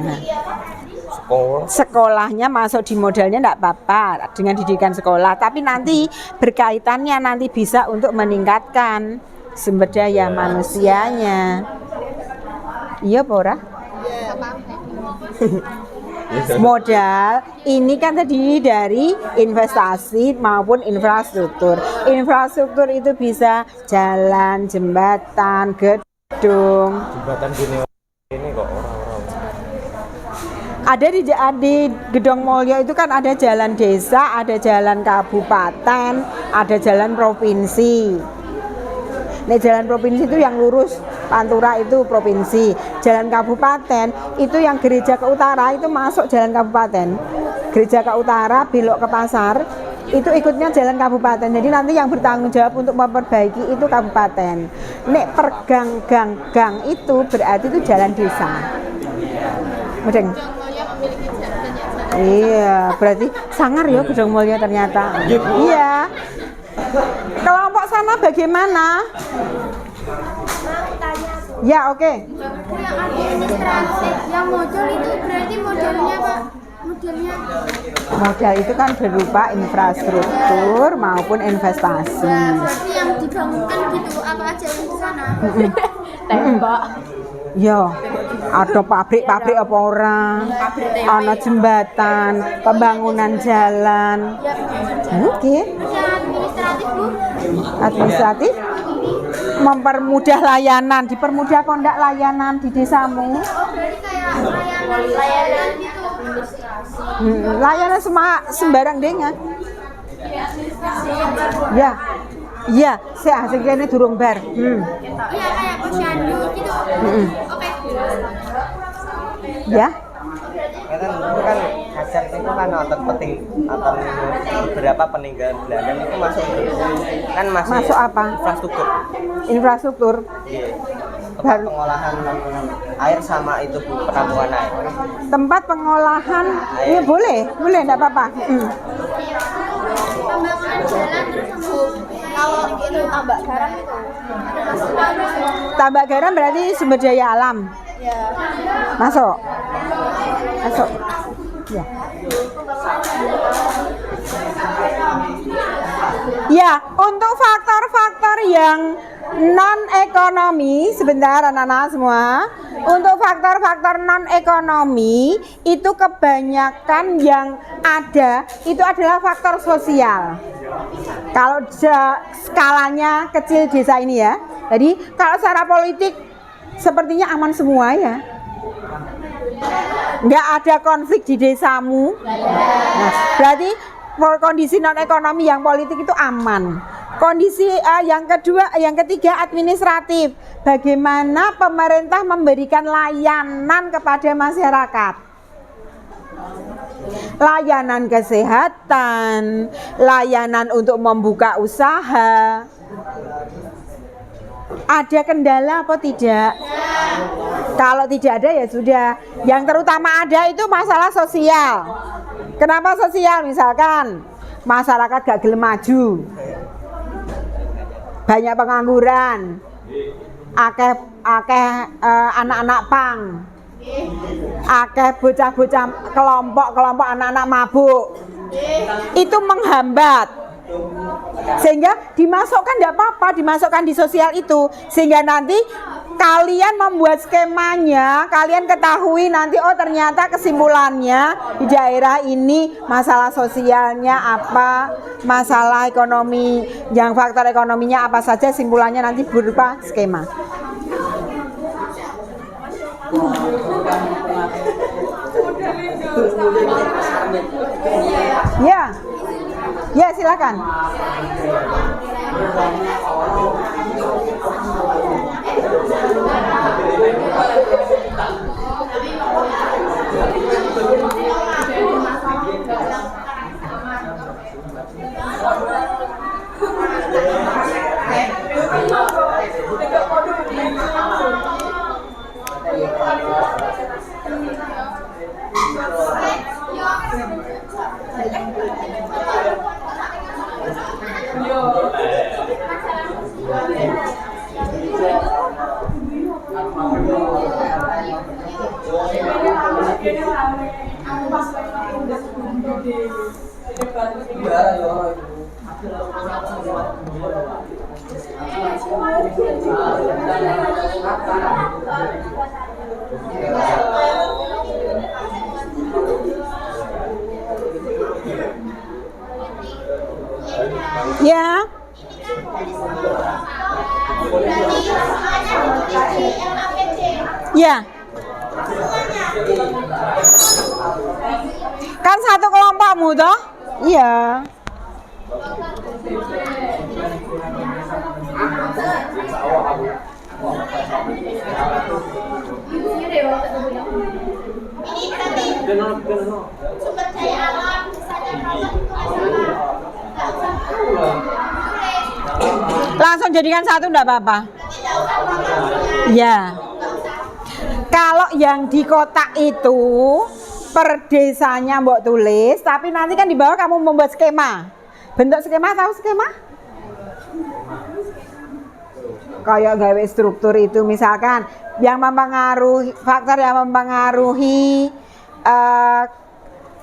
Sekolahnya masuk di modalnya enggak apa-apa dengan didikan sekolah, tapi nanti berkaitannya nanti bisa untuk meningkatkan sumber daya manusianya. Iya, Pora? Modal ini kan terdiri dari investasi maupun infrastruktur. Infrastruktur itu bisa jalan, jembatan, gedung. Jembatan gini ini kok orang-orang. Ada di Gedong Mulyo itu kan ada jalan desa, ada jalan kabupaten, ada jalan provinsi. Nah, jalan provinsi itu yang lurus Pantura itu provinsi. Jalan kabupaten itu yang gereja ke utara itu masuk jalan kabupaten. Gereja ke utara belok ke pasar itu ikutnya jalan kabupaten. Jadi nanti yang bertanggung jawab untuk memperbaiki itu kabupaten. Nek pergang-gang itu berarti itu jalan desa. Mudeng. Iya, berarti sangar ya Gedong Mulyo ternyata. Iya. Kelompok sana bagaimana? Ya, oke. Yang administratif, yang modal itu berarti modelnya apa? Modelnya Modal itu kan berupa infrastruktur maupun investasi. berarti yang dibangunkan gitu apa aja yang di sana? Tembak. Ya, ada pabrik-pabrik apa orang, ada jembatan, pembangunan jalan. Mungkin Yang administratif Bu? administratif mempermudah layanan, dipermudah kondak layanan di desamu. Berarti kayak layanan gitu. Layanan sembarang dengar. Ya, iya, saya hasil kene durung bar. Iya kayak posyandu gitu. Oke. Ya, Kan itu kan hajat itu kan nonton beberapa peninggalan Belanda itu masuk kan masih masuk apa? infrastruktur. Infrastruktur. Iya. Tempat pengolahan air sama itu Bu, penampungan air. Tempat pengolahan, ya boleh, enggak apa-apa. Pembangunan jalan terus sama kalau itu tambak garam itu. Tambak garam berarti sumber daya alam. Ya. Masuk. Ya. Ya, untuk faktor-faktor yang non ekonomi, sebentar anak-anak semua. Untuk faktor-faktor non ekonomi itu kebanyakan yang ada itu adalah faktor sosial. Kalau skalanya kecil desa ini ya. Jadi kalau secara politik sepertinya aman semua ya. Nggak ada konflik di desamu. Nah, berarti kondisi non ekonomi yang politik itu aman. Kondisi yang ketiga administratif. Bagaimana pemerintah memberikan layanan kepada masyarakat? Layanan kesehatan, layanan untuk membuka usaha. Ada kendala apa tidak? Kalau tidak ada ya sudah. Yang terutama ada itu masalah sosial. Kenapa sosial? Misalkan masyarakat gak gelem maju, banyak pengangguran, akeh anak-anak pang, akeh bocah-bocah kelompok anak-anak mabuk. Itu menghambat. Sehingga dimasukkan tidak apa-apa, dimasukkan di sosial itu, sehingga nanti kalian membuat skemanya, kalian ketahui nanti oh ternyata kesimpulannya di daerah ini masalah sosialnya apa, masalah ekonomi, yang faktor ekonominya apa saja, simpulannya nanti berupa skema. Ya, ya silakan. Ya. Ya. Kan satu kelompokmu toh? Iya. Ini nanti sumber daya alam misalnya Langsung jadikan satu enggak apa-apa. Ya. Kalau yang di kotak itu per desanya mbok tulis, tapi nanti kan di bawah kamu membuat skema. Bentuk skema, tahu skema? Kayak gawe struktur itu misalkan yang mempengaruhi faktor yang mempengaruhi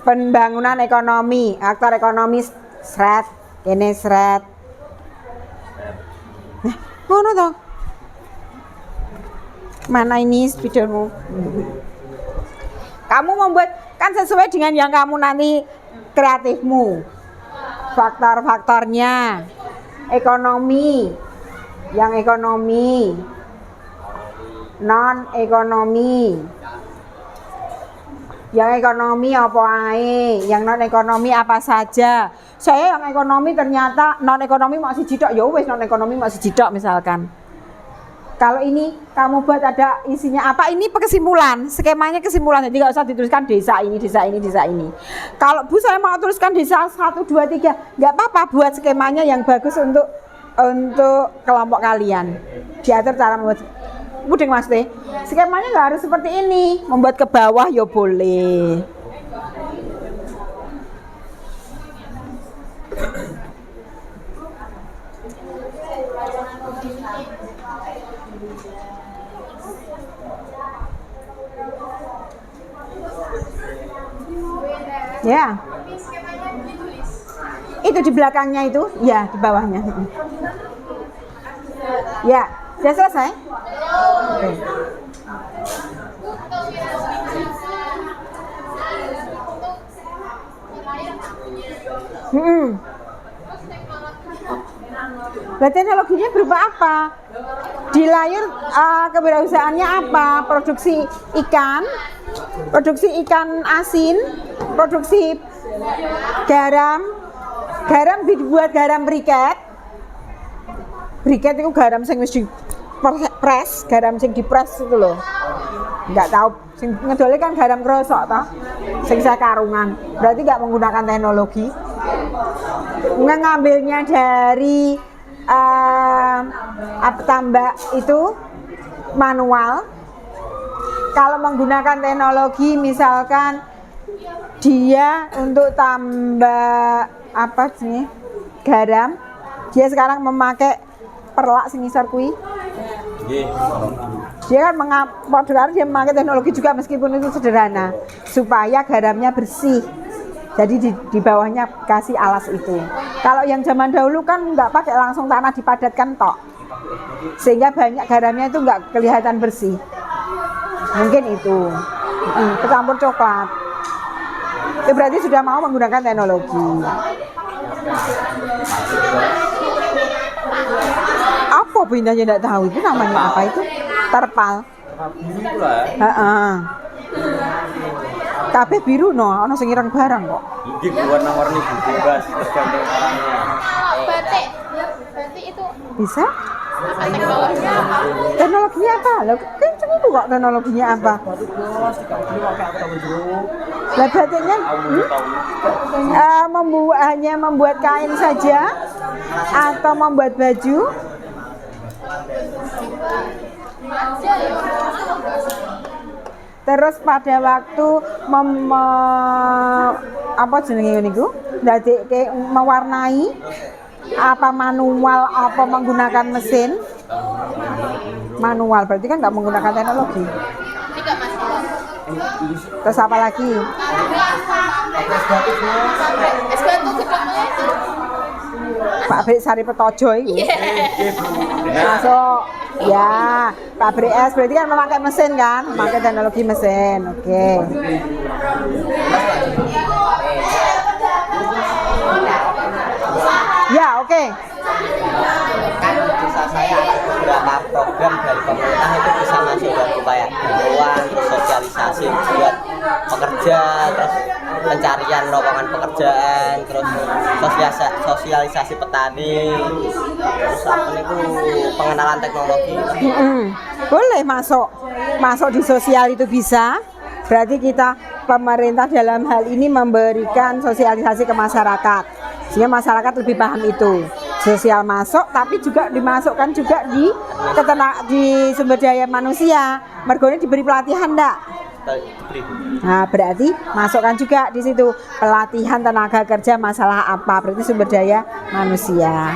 pembangunan ekonomi, faktor ekonomi seret, ini seret. Ngono toh. Mana ini spidolmu? Kamu membuat kan sesuai dengan yang kamu nanti kreatifmu. Faktor-faktornya, ekonomi, yang ekonomi, non ekonomi, yang ekonomi apa ae, yang non ekonomi apa saja. Saya yang ekonomi ternyata non ekonomi masih jidok, ya wes non ekonomi masih jidok misalkan. Kalau ini kamu buat ada isinya apa, ini kesimpulan, skemanya kesimpulan, jadi nggak usah dituliskan desa ini, desa ini, desa ini. Kalau Bu saya mau tuliskan desa 1, 2, 3, nggak apa-apa, buat skemanya yang bagus untuk kelompok kalian. Diatur cara membuat, mudeng mas teh, skemanya nggak harus seperti ini, membuat ke bawah ya boleh. Ya. Itu di belakangnya itu, ya di bawahnya. Ya, sudah selesai? Oke. Nah, teknologinya berupa apa? Di layar kewirausahaannya apa? Produksi ikan asin, produksi garam dibuat garam briket itu garam sing wis dipres, garam sing dipres itu loh. Enggak tahu, sing ngedole kan garam krosok toh, sing sakarungan. Berarti enggak menggunakan teknologi. Ngambilnya dari tambak itu manual. Kalau menggunakan teknologi misalkan dia untuk tambah apa sih garam, dia sekarang memakai perlak sing ngisor kuwi. Dia kan dia memakai teknologi juga meskipun itu sederhana supaya garamnya bersih. Jadi di bawahnya kasih alas itu. Kalau yang zaman dahulu kan nggak pakai langsung tanah dipadatkan tok. sehingga banyak garamnya itu nggak kelihatan bersih. Mungkin itu kecampur coklat. Itu berarti sudah mau menggunakan teknologi. Apa bintangnya tidak tahu itu namanya apa itu? Terpal. Heeh. Kabeh biru no, ono sing ireng barang kok. Iki warna-warni bebas tergantung orangnya. Batik. Batik itu Bisa? apa teknologinya? Teknologinya apa? Loh, kenceng itu kok teknologinya apa? Lah batiknya hanya membuat kain saja atau membuat baju? Terus pada waktu apa jenenge niku? Ndadekke mewarnai apa manual apa menggunakan mesin? Manual berarti kan nggak menggunakan teknologi. Tidak Mas. Terus apa lagi? Es batu gedungnya itu. Pabrik Sari Petojo itu. Masuk. Ya, pabrik es berarti kan memakai mesin kan? Memakai teknologi mesin. Oke. Ya, oke. Kan di desa saya ada beberapa program dari pemerintah itu bisa masuk buat upaya bantuan, terus sosialisasi buat pekerja, terus pencarian lowongan pekerjaan, terus sosialisasi petani, terus apa itu pengenalan teknologi. Boleh masuk di sosial itu bisa. Berarti kita pemerintah dalam hal ini memberikan sosialisasi ke masyarakat sehingga masyarakat lebih paham itu. Sosial masuk tapi juga dimasukkan juga di sumber daya manusia. Mergone diberi pelatihan enggak? Nah, berarti masukkan juga di situ pelatihan tenaga kerja masalah apa? Berarti sumber daya manusia.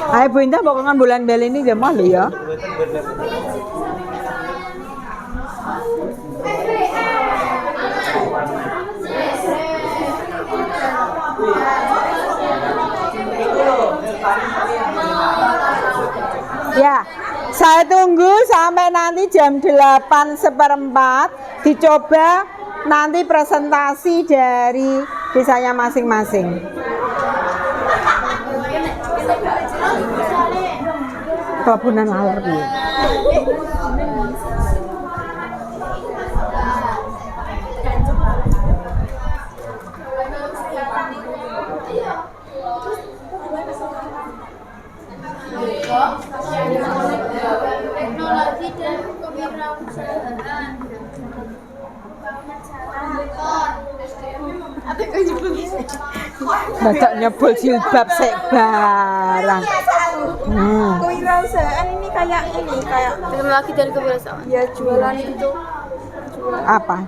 Ayo Bu Indah bokongan bulan bel ini dia malu ya. Ya, saya tunggu sampai nanti jam 8:15 dicoba nanti presentasi dari desanya masing-masing. Kelebunan laler piye? Teknologi dan kewirausahaan. Badak nyebul jilbab sek barang. Kewirausahaan ini kayak Teknologi dan kewirausahaan. ya jualan itu. Apa?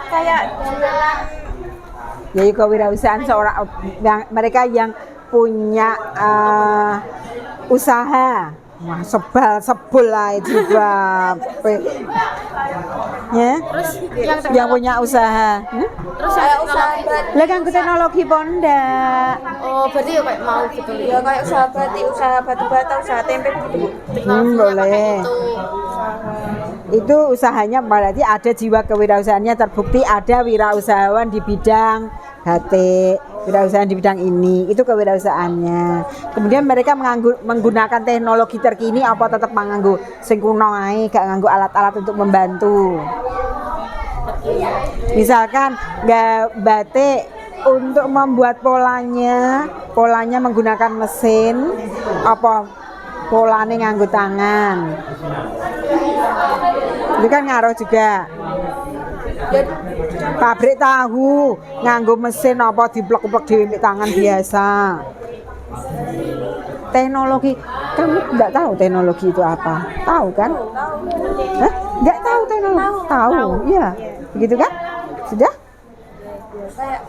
Kayak jualan Jadi kewirausahaan seorang mereka yang punya usaha. Wah, sebul lah itu ya. Terus Yang punya usaha. terus kayak usaha Lah kan teknologi ponda. Oh, berarti ya kayak mau gitu. ya kayak usaha batik, usaha batu bata, usaha tempe gitu. Boleh. Itu usahanya berarti ada jiwa kewirausahaannya terbukti ada wirausahawan di bidang batik, wirausahaan di bidang ini, itu kewirausahaannya. Kemudian mereka menggunakan teknologi terkini apa tetap menganggo sing kuno ae, gak nganggo alat-alat untuk membantu. Misalkan nggak batik untuk membuat polanya menggunakan mesin apa polanya nganggo tangan. Itu kan ngaruh juga. Pabrik tahu nganggo mesin apa diplek-plek dhewe tangan biasa. Teknologi, kamu nggak tahu teknologi itu apa? Tahu kan? Hah? Nggak tahu teknologi? Tahu, iya. Begitu kan? Sudah? Kayak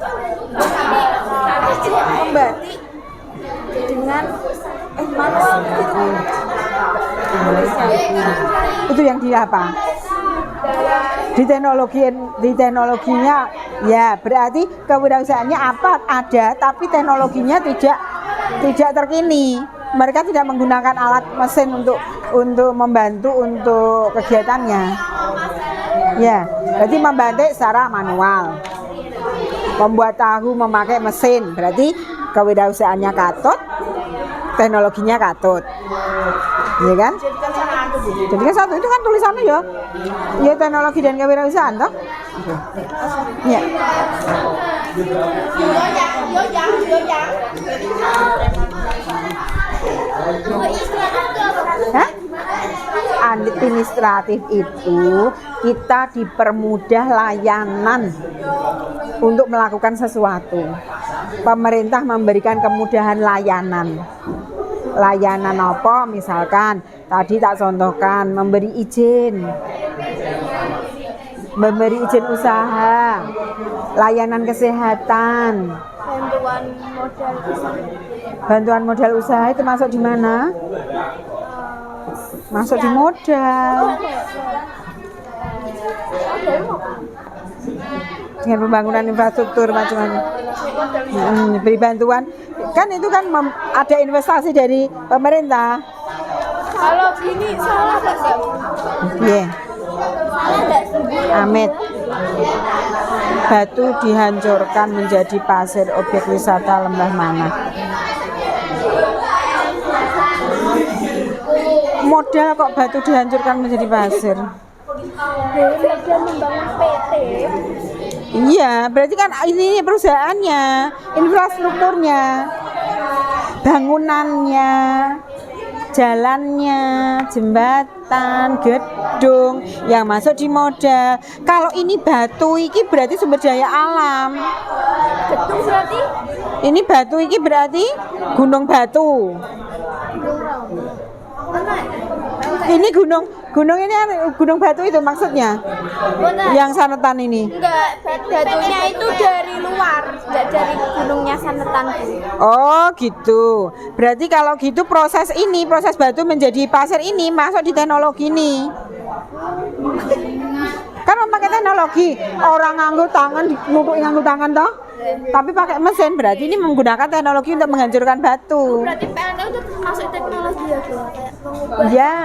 membatik dengan mana Itu yang dia apa? di teknologinya ya berarti kewirausahaannya apa ada, tapi teknologinya tidak terkini. Mereka tidak menggunakan alat mesin untuk membantu untuk kegiatannya. Ya, berarti membatik secara manual. Membuat tahu memakai mesin, berarti kewirausahaannya katut, teknologinya katut. Iya kan? Jadi kan satu itu kan tulisannya ya teknologi dan kewirausahaan toh. Iya. Hah? Administratif itu kita dipermudah layanan untuk melakukan sesuatu. Pemerintah memberikan kemudahan layanan. Layanan apa? Misalkan tadi tak contohkan memberi izin usaha, layanan kesehatan, bantuan modal usaha itu masuk di mana? Masuk di modal. Dengan pembangunan infrastruktur macam-macam. Beri bantuan kan itu kan ada investasi dari pemerintah. Kalau gini salah nggak sih? Iya. Amit. Batu dihancurkan menjadi pasir objek wisata Lembah Manah. Modal kok batu dihancurkan menjadi pasir? Dia membangun PT. Iya, berarti kan ini perusahaannya, infrastrukturnya, bangunannya, jalannya, jembatan, gedung yang masuk di modal. Kalau ini batu iki berarti sumber daya alam. Gedung berarti? Ini batu iki berarti gunung batu. Ini gunung ini gunung batu itu maksudnya. Benar. Yang Sanetan ini. Enggak, batunya itu dari luar, enggak dari gunungnya Sanetan. Oh gitu. Berarti kalau gitu proses batu menjadi pasir ini masuk di teknologi ini. Kan memakai teknologi, orang nganggo tangan, nganggo tangan toh. Tapi pakai mesin, berarti ini menggunakan teknologi untuk menghancurkan batu. Berarti PLN itu termasuk teknologi ya, Bu? Kayak mengubah. Ya.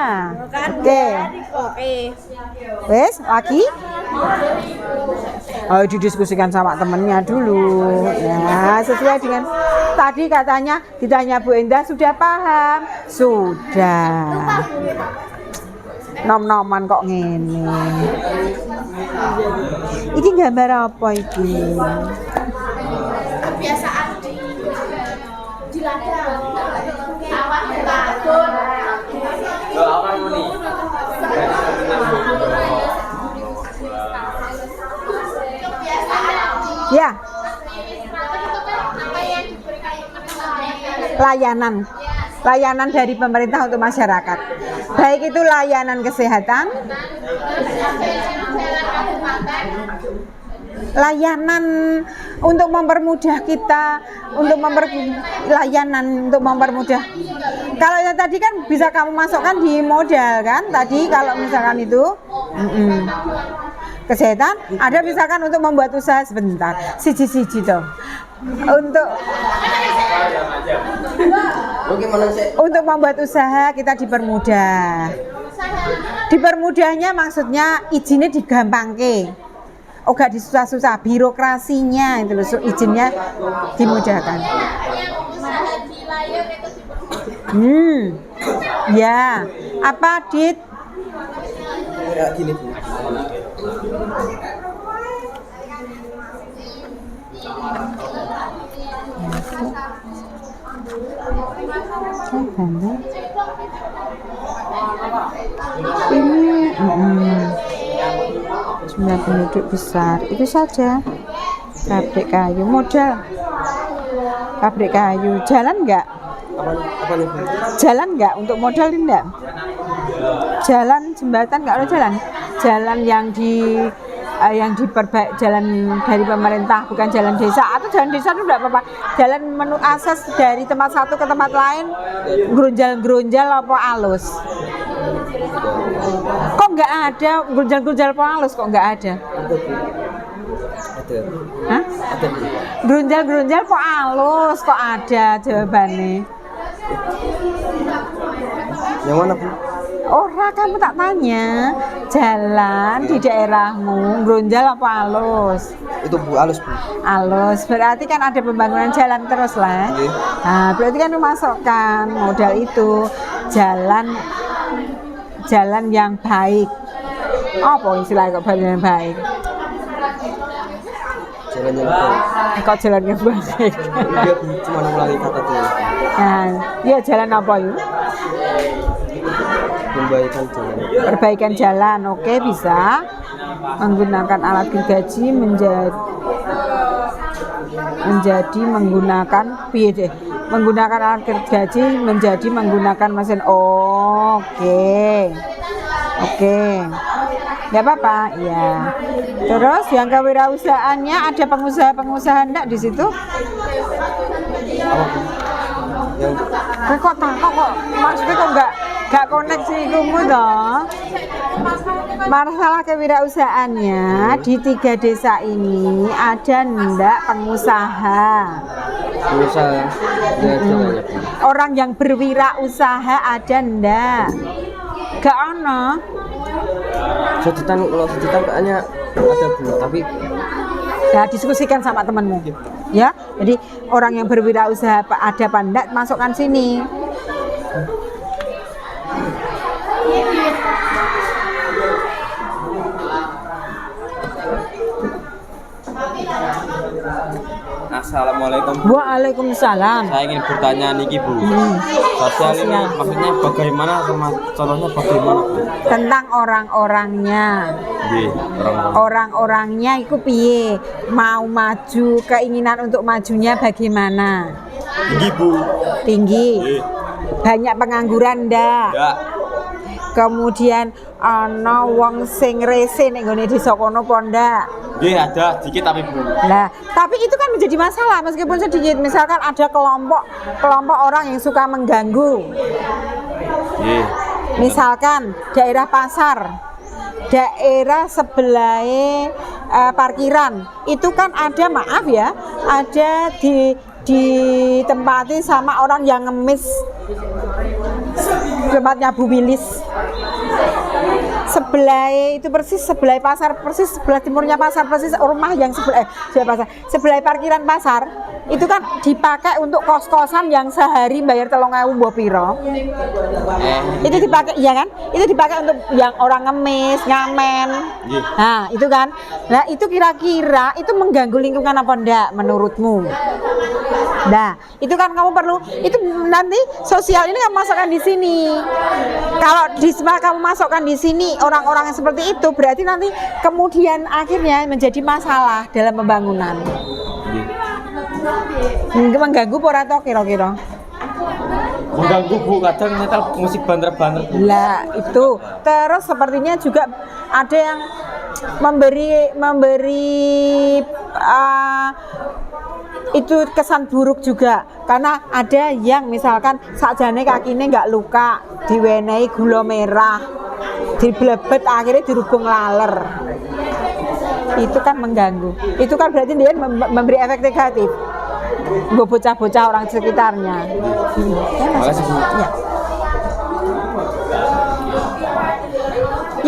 Oke. Oke. Wes, lagi? Oh, didiskusikan sama temennya dulu. Ya, sesuai dengan tadi katanya ditanya Bu Endah sudah paham? Sudah. Nom-noman kok ngene. Iki gambar apa iki? Kebiasaan di ladang awan bangun Ya. Layanan dari pemerintah untuk masyarakat. Baik itu layanan kesehatan, layanan untuk mempermudah kita, layanan untuk mempermudah. Kalau yang tadi kan bisa kamu masukkan di modal kan? Tadi kalau misalkan itu kesehatan, ada misalkan untuk membuat usaha sebentar, siji-siji toh. Untuk membuat usaha kita dipermudah. Dipermudahnya maksudnya izinnya digampangke. Oh gak disusah-susah, birokrasinya itu loh, izinnya dimudahkan. Ya, apa Dit? Ya gini Bu. Ini jumlah penduduk besar itu saja. Pabrik kayu, modal pabrik kayu, jalan enggak? Jalan enggak untuk modal enggak? Jalan jembatan enggak ada jalan? Jalan yang diperbaik, jalan dari pemerintah, bukan jalan desa. Atau jalan desa itu enggak apa-apa. Jalan menu akses dari tempat satu ke tempat lain, gerunjal-gerunjal apa alus. Kok nggak ada grunjal-grunjal poalus, kok nggak ada? Ada. Hah? Ada. Grunjal-grunjal poalus kok ada jawabannya? Yang mana, Bu? Ora, kamu tak tanya jalan di daerahmu grunjal apa halus? Itu Bu, halus, Bu. Halus, berarti kan ada pembangunan jalan terus lah. Nah, berarti kan memasukkan modal itu jalan yang baik. Apa istilahnya kok jalan yang baik? Jalan yang baik. Kok jalan yang baik? Dia cuma mengulangi kata itu. Nah, ya jalan apa yuk? Perbaikan jalan. Perbaikan jalan, oke, bisa menggunakan alat gergaji menjadi menggunakan menggunakan alat gergaji menjadi menggunakan mesin. Oke, nggak apa-apa, ya. Terus yang kewirausahaannya ada pengusaha enggak di situ? Kok maksudnya kok nggak koneksi kamu toh? Masalah kewirausahaannya di 3 desa ini ada ndak pengusaha? Pengusaha. Ya, Orang yang berwirausaha ada ndak? Gak ono. Sejutan kayaknya ada, Bu, tapi Ya, diskusikan sama temanmu. Ya, jadi orang yang berwirausaha ada apa ndak, masukkan sini. Assalamualaikum. Waalaikumsalam. Saya ingin bertanya niki, Bu. Sosial ini maksudnya bagaimana, sama contohnya bagaimana, Bu? Tentang orang-orangnya. Nggih, Orang-orangnya itu piye? Mau maju, keinginan untuk majunya bagaimana? tinggi, Bu. Tinggi. Nggih. Banyak pengangguran ndak? Ya. Kemudian ana wong sing rese ning nggone desa kono apa ndak? Nggih, ada dikit tapi, Bu. Nah, tapi itu kan menjadi masalah meskipun sedikit. Misalkan ada kelompok orang yang suka mengganggu. Nggih. Misalkan daerah pasar, daerah sebelah parkiran, itu kan ada, maaf ya, ada ditempati sama orang yang ngemis, tempatnya Bu Wilis. Sebelah itu persis sebelah pasar, persis sebelah timurnya pasar, persis rumah yang sebelah parkiran pasar itu kan dipakai untuk kos-kosan yang sehari bayar 3.000 mbok piro. Itu dipakai, ya kan? Itu dipakai untuk yang orang ngemis, ngamen. Nah, itu kan. Nah, itu kira-kira itu mengganggu lingkungan apa enggak menurutmu? Nah, itu kan kamu perlu, itu nanti sosial ini kamu masukkan di sini. Kalau kamu masukkan di sini orang-orang yang seperti itu, berarti nanti kemudian akhirnya menjadi masalah dalam pembangunan. Mengganggu ora to kira-kira? Mengganggu, Bu, kadang nyetel musik banter-banter, Bu. Lah itu. Terus sepertinya juga ada yang memberi itu kesan buruk juga, karena ada yang misalkan sakjane kakine nggak luka, diwenehi gula merah, diblebet akhirnya dirubung laler. Itu kan mengganggu. Itu kan berarti dia memberi efek negatif buat bocah-bocah orang sekitarnya. Makasih, Bu. Ya.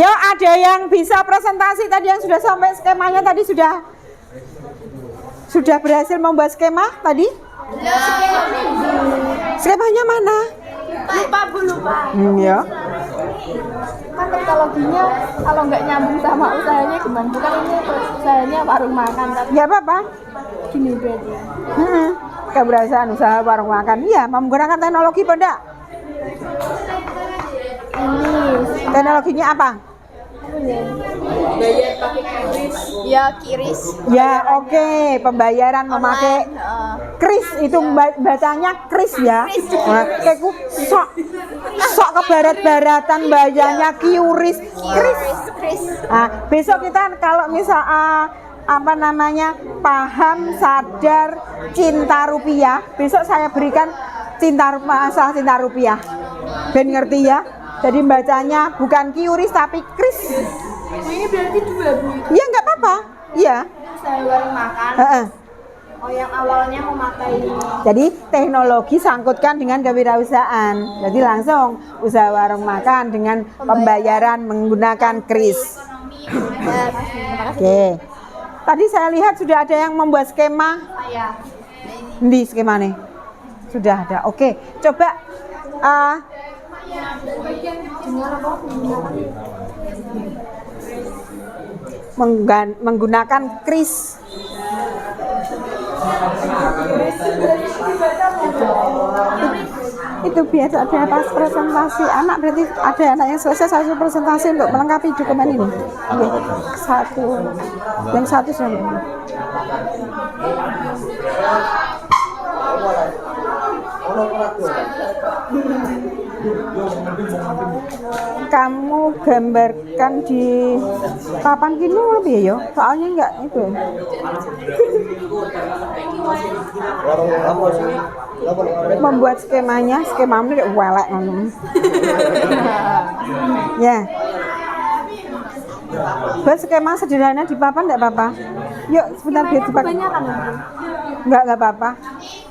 Ya, ada yang bisa presentasi tadi, yang sudah sampai skemanya tadi sudah berhasil membuat skema tadi? Skemanya mana? Lupa, Bu, lupa. Ya. Kan teknologinya kalau nggak nyambung sama usahanya gimana? Bukan ini usahanya warung makan kan? Ya apa-apa. Gini berarti. Keberhasilan usaha warung makan. Iya, menggunakan teknologi apa enggak? Ini Teknologinya apa? bayar pakai kris. Ya, kiris. Ya, oke, pembayaran memakai kris, itu bacanya kris ya. Nah, kayak sok ke barat-baratan bayarnya kiuris, kris. Nah, besok kita kalau misal paham, sadar, cinta rupiah, besok saya berikan cinta rupiah. Ben ngerti ya? Jadi bacanya bukan QRIS tapi KRIS. Ini berarti dua, Bu. Iya nggak apa-apa. Iya. Usaha warung makan. Heeh. Oh, yang awalnya memakai Jadi teknologi sangkutkan dengan kewirausahaan. Jadi langsung usaha warung makan dengan pembayaran menggunakan KRIS. Oke. Tadi saya lihat sudah ada yang membuat skema. saya. Di skema nih. Sudah ada. Oke. Coba menggunakan KRIS. Itu biasa ada pas presentasi anak, berarti ada anak yang selesai satu presentasi untuk melengkapi dokumen ini. Oke. Yang satu sudah. Kamu gambarkan di papan gini lebih ya, soalnya enggak itu. Membuat skemanya, skema ini welek ya. Buat skema sederhana di papan enggak apa-apa. Yuk sebentar biar dipakai. Enggak apa-apa.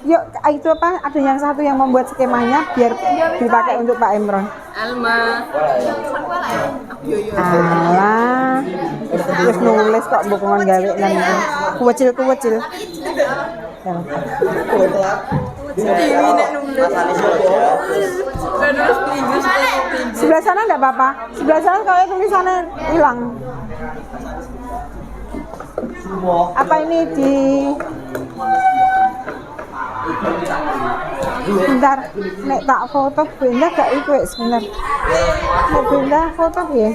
Yuk, itu apa? Ada yang satu yang membuat skemanya biar dipakai untuk Pak Imron. Alma. Alah, terus nulis kok bukungan gawe lan itu. Kuwecil. Ya. Sebelah sana enggak apa-apa. Sebelah sana kalau tulisannya hilang. Apa ini di bentar, nek tak foto benda gak iku sebentar. Nek benda foto ya.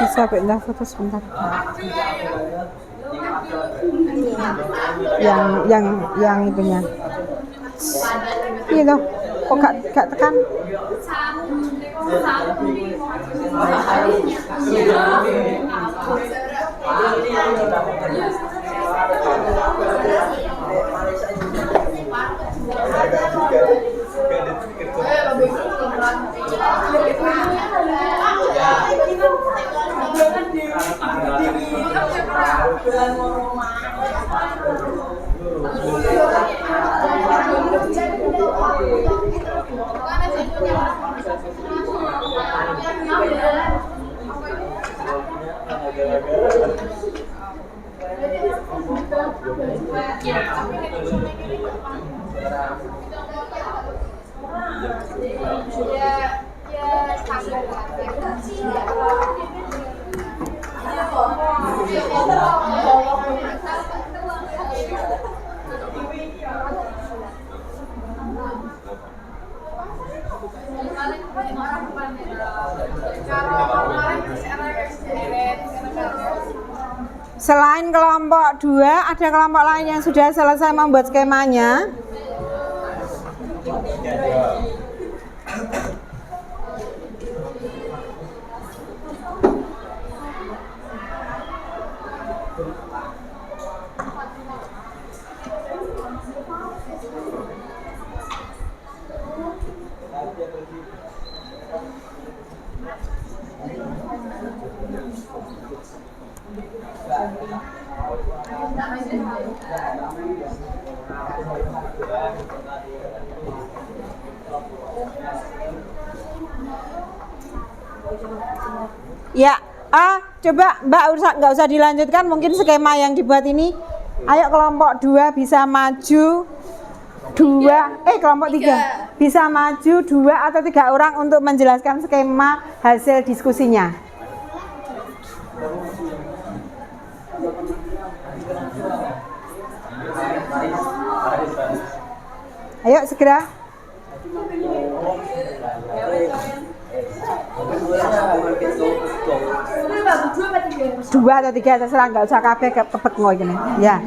Bisa pindah foto sebentar. Yang itunya. Gitu. Kok gak tekan? Selain kelompok 2, ada kelompok lain yang sudah selesai membuat skemanya. Ya, coba Mbak nggak usah dilanjutkan, mungkin skema yang dibuat ini. Ayo kelompok 2 bisa maju 2, kelompok 3 bisa maju 2 atau 3 orang untuk menjelaskan skema hasil diskusinya. Ayo segera. 2 atau 3 terserah, nggak usah kabeh kepek ngoy gini. Ya.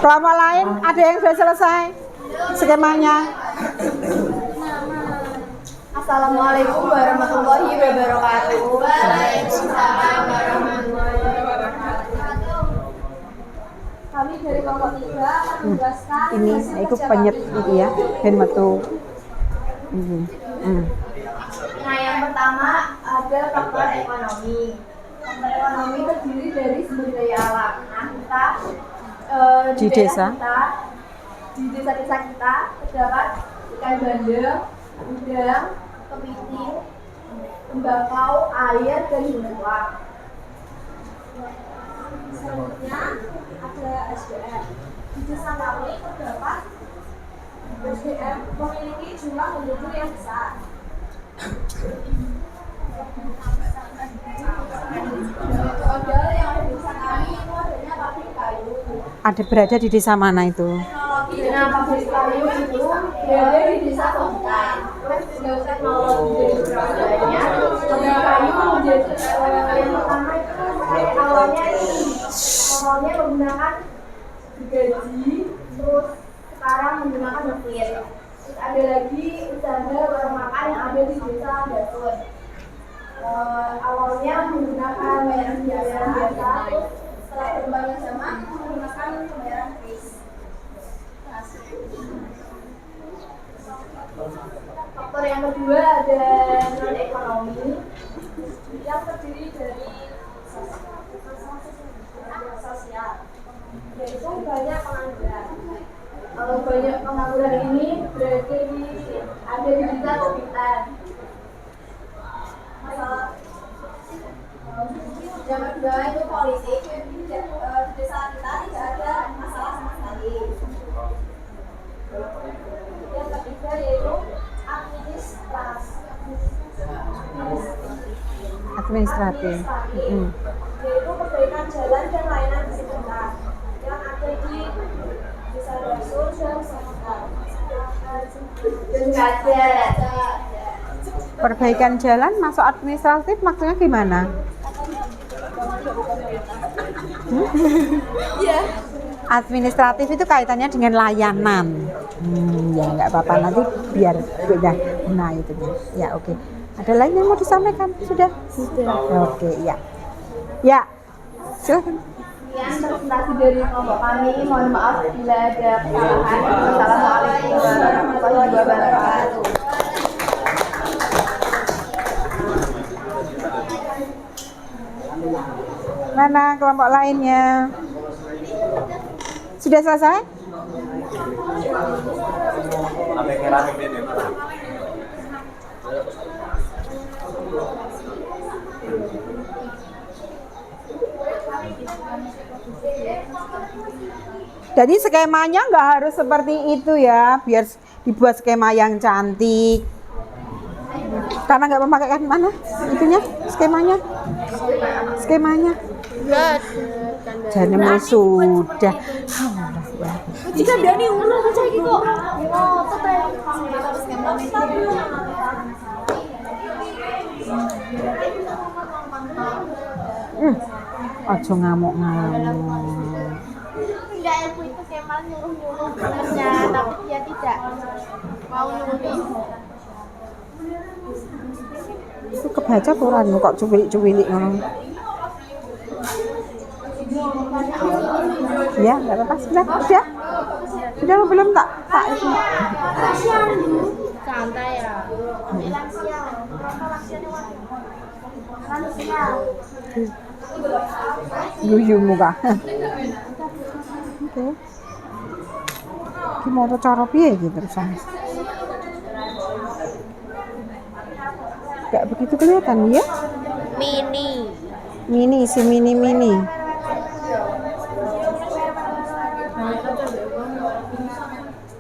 Kelompok lain ada yang sudah selesai skemanya? Assalamualaikum warahmatullahi wabarakatuh. Waalaikumsalam warahmatullahi wabarakatuh. Kami dari kelompok 3 menugaskan Ini itu penyet itu ya, ben metu. Nah, yang pertama ada faktor ekonomi. Faktor ekonomi terdiri dari sumber daya alam. Nah, kita Di desa desa kita terdapat ikan bandeng, udang, kepiting, tembakau, air, dan bawang. Selanjutnya ada SDM. Di desa kami terdapat SDM memiliki jumlah penduduk yang besar. Ada yang ada di desa kami itu adanya pabrik kayu. Ada berada di desa mana itu? Nah, pabrik kayu itu berada di desa Tongkai. Terus juga teknologi dari Surabaya. Pabrik kayu menjadi yang pertama itu awalnya menggunakan gergaji, terus sekarang menggunakan mesin. Terus ada lagi usaha warung makan yang ada di desa Datun. Awalnya menggunakan pembayaran biasa, terus setelah berkembangnya zaman menggunakan pembayaran kris. Faktor yang kedua ada non ekonomi yang terdiri dari sosial, yaitu banyak pengangguran. Kalau banyak pengangguran ini berarti ada di desa Kopitan. Masalah yang kedua itu politik. Di desa kita tidak ada masalah sama sekali. Yang ketiga yaitu Administratif. Yaitu perbaikan jalan dan layanan di sekitar yang ada di desa Dasun dan Sekitar. Dan nggak ada. Perbaikan jalan masuk administratif maksudnya gimana? Administratif itu kaitannya dengan layanan. Ya nggak apa-apa, nanti biar beda. Nah itu ya, oke. Ada lain yang mau disampaikan? Sudah? Oke, ya. Ya, silakan. Sekian presentasi dari kelompok kami. Mohon maaf bila ada kesalahan. Wassalamualaikum warahmatullahi wabarakatuh. Mana kelompok lainnya? Sudah selesai? Jadi skemanya nggak harus seperti itu ya, biar dibuat skema yang cantik. Karena nggak memakaikan mana itunya, skemanya. Jangan sudah. Jika Dani ulah saja gitu. Ojo ngamuk-ngamuk. Enggak, aku itu Kemal nyuruh-nyuruh benernya, tapi dia tidak mau nulis. Itu kebaca koranmu kok cuwilik-cuwilik ngono. Ya, enggak apa-apa. Sudah. Sudah belum tak itu. Santai ya. Lansia. Berapa lansianya, Wan? Lansia. Guyumu kah? Oke. Gimana cara piye iki terusan? Gak begitu kelihatan ya? Mini. Si mini.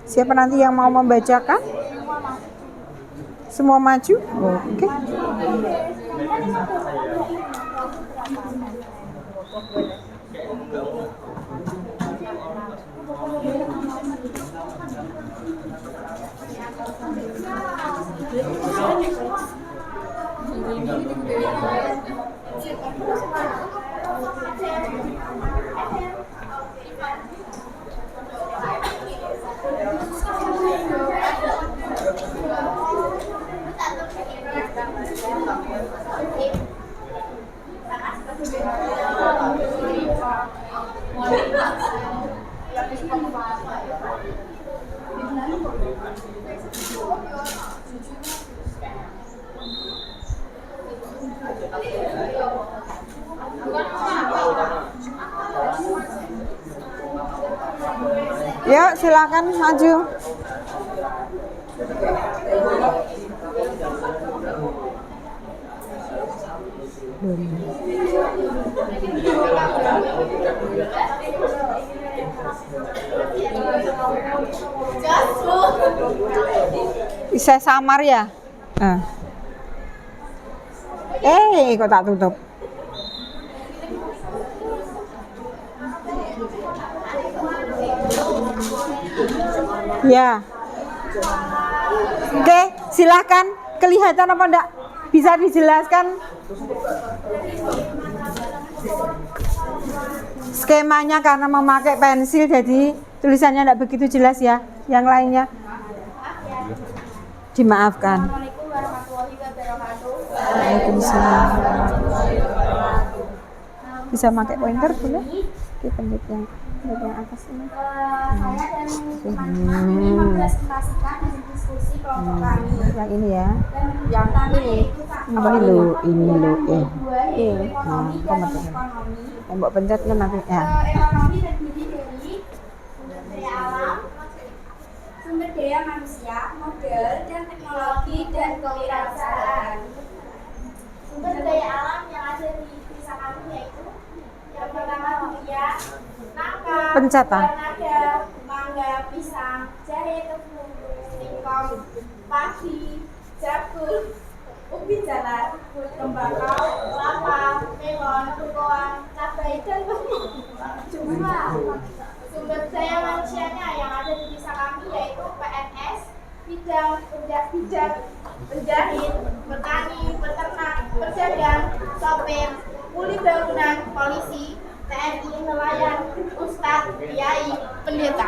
Siapa nanti yang mau membacakan? Semua maju? Oke. Yuk silakan maju. Bisa samar ya? Kok tak tutup? Ya. Oke, silahkan. Kelihatan apa enggak? Bisa dijelaskan? Skemanya karena memakai pensil jadi tulisannya enggak begitu jelas ya. Yang lainnya dimaafkan. Assalamualaikum warahmatullahi wabarakatuh. Waalaikumsalam. Bisa pakai pointer boleh? Oke, pencet yang atas ini. Saya dan teman-teman ingin mempresentasikan hasil diskusi kelompok kami. Yang ini ya. Yang ini. Ini lo. Ekonomi dan ekonomi. Mbak pencet kan nanti ya. Ekonomi terdiri dari sumber daya alam, sumber daya manusia, modal dan teknologi dan kewirausahaan. Sumber daya alam yang ada di desa kami yaitu yang pertama durian, nangka, Pencatan. naga, mangga, pisang, jahe, tebu, singkong, padi, jagung, ubi jalar, tembakau, kelapa, melon, bengkoang, cabai, dan jumlah. Sumber daya manusianya yang ada di desa kami yaitu PNS, bidang, penjahit, petani, peternak, pedagang, sopir, kuli bangunan, polisi, TNI, nelayan, ustadz, kiai, pendeta.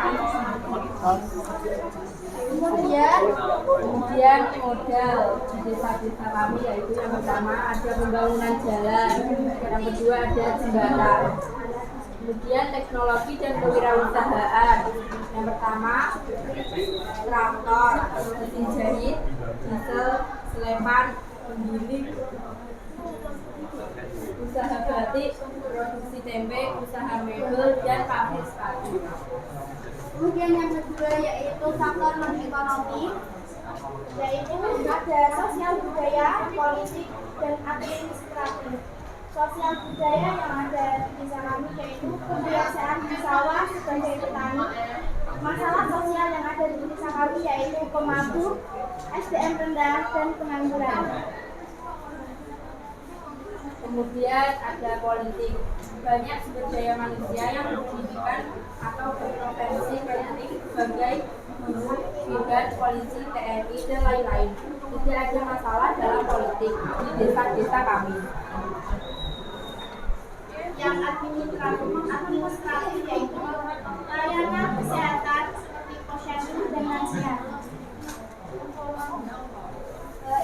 Kemudian modal di desa-desa kami yaitu yang pertama ada pembangunan jalan, yang kedua ada jembatan. Kemudian teknologi dan kewirausahaan. Yang pertama traktor, mesin jahit, diesel, selepan, penggiling, usaha batik, produksi tempe, usaha mebel, dan pabrik sepatu. Kemudian yang kedua yaitu faktor non-ekonomi, yaitu ada sosial budaya, politik, dan administratif. Sosial budaya yang ada di desa kami yaitu kebiasaan di sawah sebagai petani. Masalah sosial yang ada di desa kami yaitu pemabuk, SDM rendah, dan pengangguran. Kemudian ada politik. Banyak sumber daya manusia yang berpendidikan atau berprofesi politik sebagai guru, bidan, polisi, TNI, dan lain-lain. Tidak ada masalah dalam politik di desa-desa kami. Yang administratif yaitu layanan kesehatan seperti posyandu dan lansia.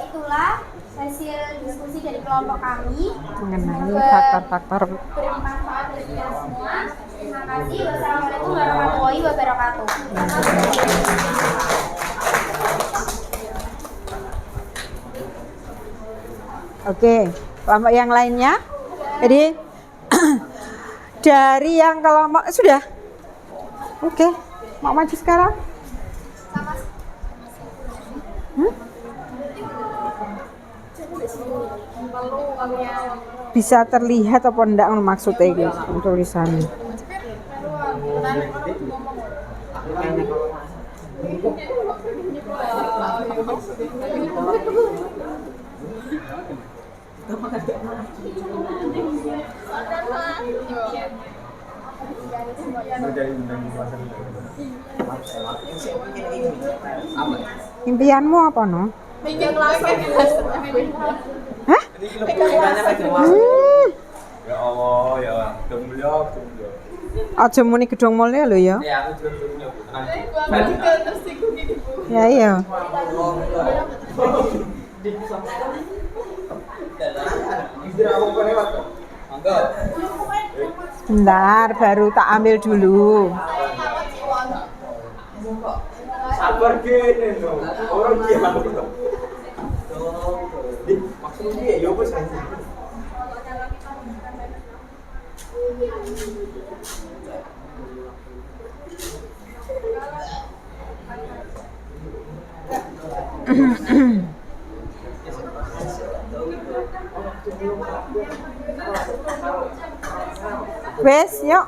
Itulah hasil diskusi dari kelompok kami Mengenai faktor-faktor bermanfaat bagi kita semua. Terima kasih. Wassalamualaikum warahmatullahi wabarakatuh. Oke, kelompok yang lainnya. Jadi Dari yang kelompok sudah. Oke. Mau maju sekarang? Bisa terlihat apa enggak maksudnya gitu tulisannya. Impianmu apa no? Hah? Ya Allah, ya gedung mulia. Aja muni gedung mulya lho ya. Ya, aku juga tenang. Ya iya. Bentar, baru tak ambil dulu. Sabar gini loh. Orang gila. Maksudnya ya wis aja. Wes, yuk.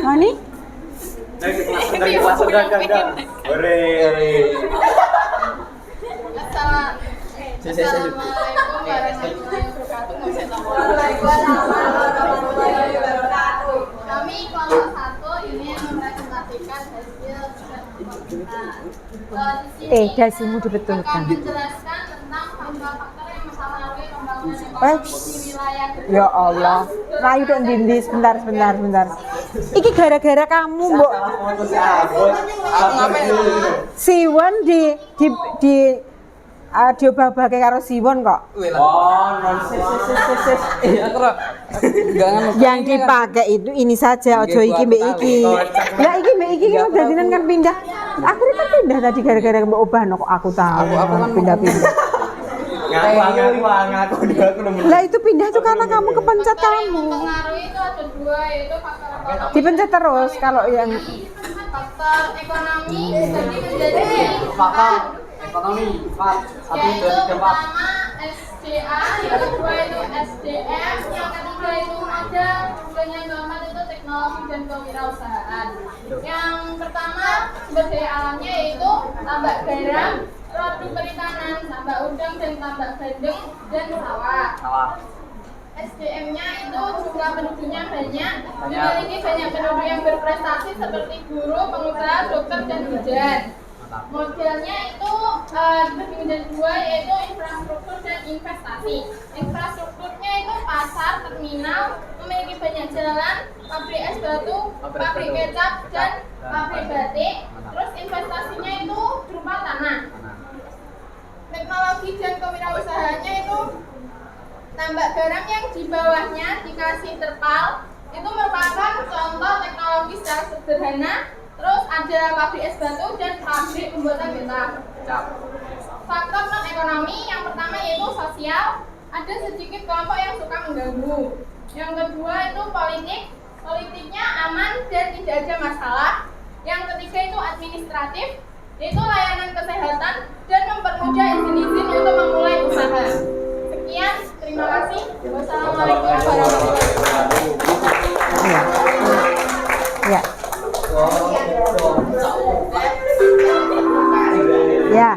Mani? Dari kelas enggak. Ore. Assalamualaikum warahmatullahi wabarakatuh. Kami kelompok 1 ini merepresentasikan hasil kita. Dasimu dibetulkan. Akan menjelaskan tentang faktor-faktor yang mempengaruhi pembangunan ekonomi di wilayah. Ya Allah. Rayu dong Dindi, sebentar. Iki gara-gara kamu, Mbok. Siwon di diobah-obahke karo Siwon kok. Yang dipakai itu ini saja, ojo iki mbek iki. Lah iki mbek iki kan dadinan kan pindah. Aku kan pindah tadi gara-gara mbok obahno kok aku tahu. Aku kan pindah-pindah. Ngaku Lah itu pindah tuh karena kamu kepencet kamu. Mempengaruhi itu ada 2, yaitu faktor ekonomi. Dipencet terus kalau yang Faktor ekonomi jadi menjadi Faktor ekonomi 4, 1, 2, yaitu 3, 4. pertama SDA, yang kedua itu SDM, yang ketiga itu modal, dan yang keempat itu teknologi dan kewirausahaan. Yang pertama sumber daya alamnya yaitu tambak garam, produk perikanan, tambak udang dan tambak bandeng dan sawah. SDM-nya itu jumlah penduduknya banyak, memiliki banyak penduduk yang berprestasi seperti guru, pengusaha, dokter, dan bidan. Modelnya itu dibagi menjadi 2, yaitu infrastruktur dan investasi. Infrastrukturnya itu pasar, terminal, memiliki banyak jalan, pabrik es batu, pabrik kecap, dan pabrik batik. Terus investasinya itu berupa tanah. Teknologi dan kewirausahaannya itu tambak garam yang di bawahnya dikasih terpal, itu merupakan contoh teknologi secara sederhana. Terus ada pabrik es batu dan pabrik pembuatan getah. Faktor non ekonomi yang pertama yaitu sosial, ada sedikit kelompok yang suka mengganggu. Yang kedua itu politik, politiknya aman dan tidak ada masalah. Yang ketiga itu administratif, yaitu layanan kesehatan dan mempermudah izin-izin untuk memulai usaha. Sekian, terima kasih. Wassalamualaikum warahmatullahi wabarakatuh. ya. Ya,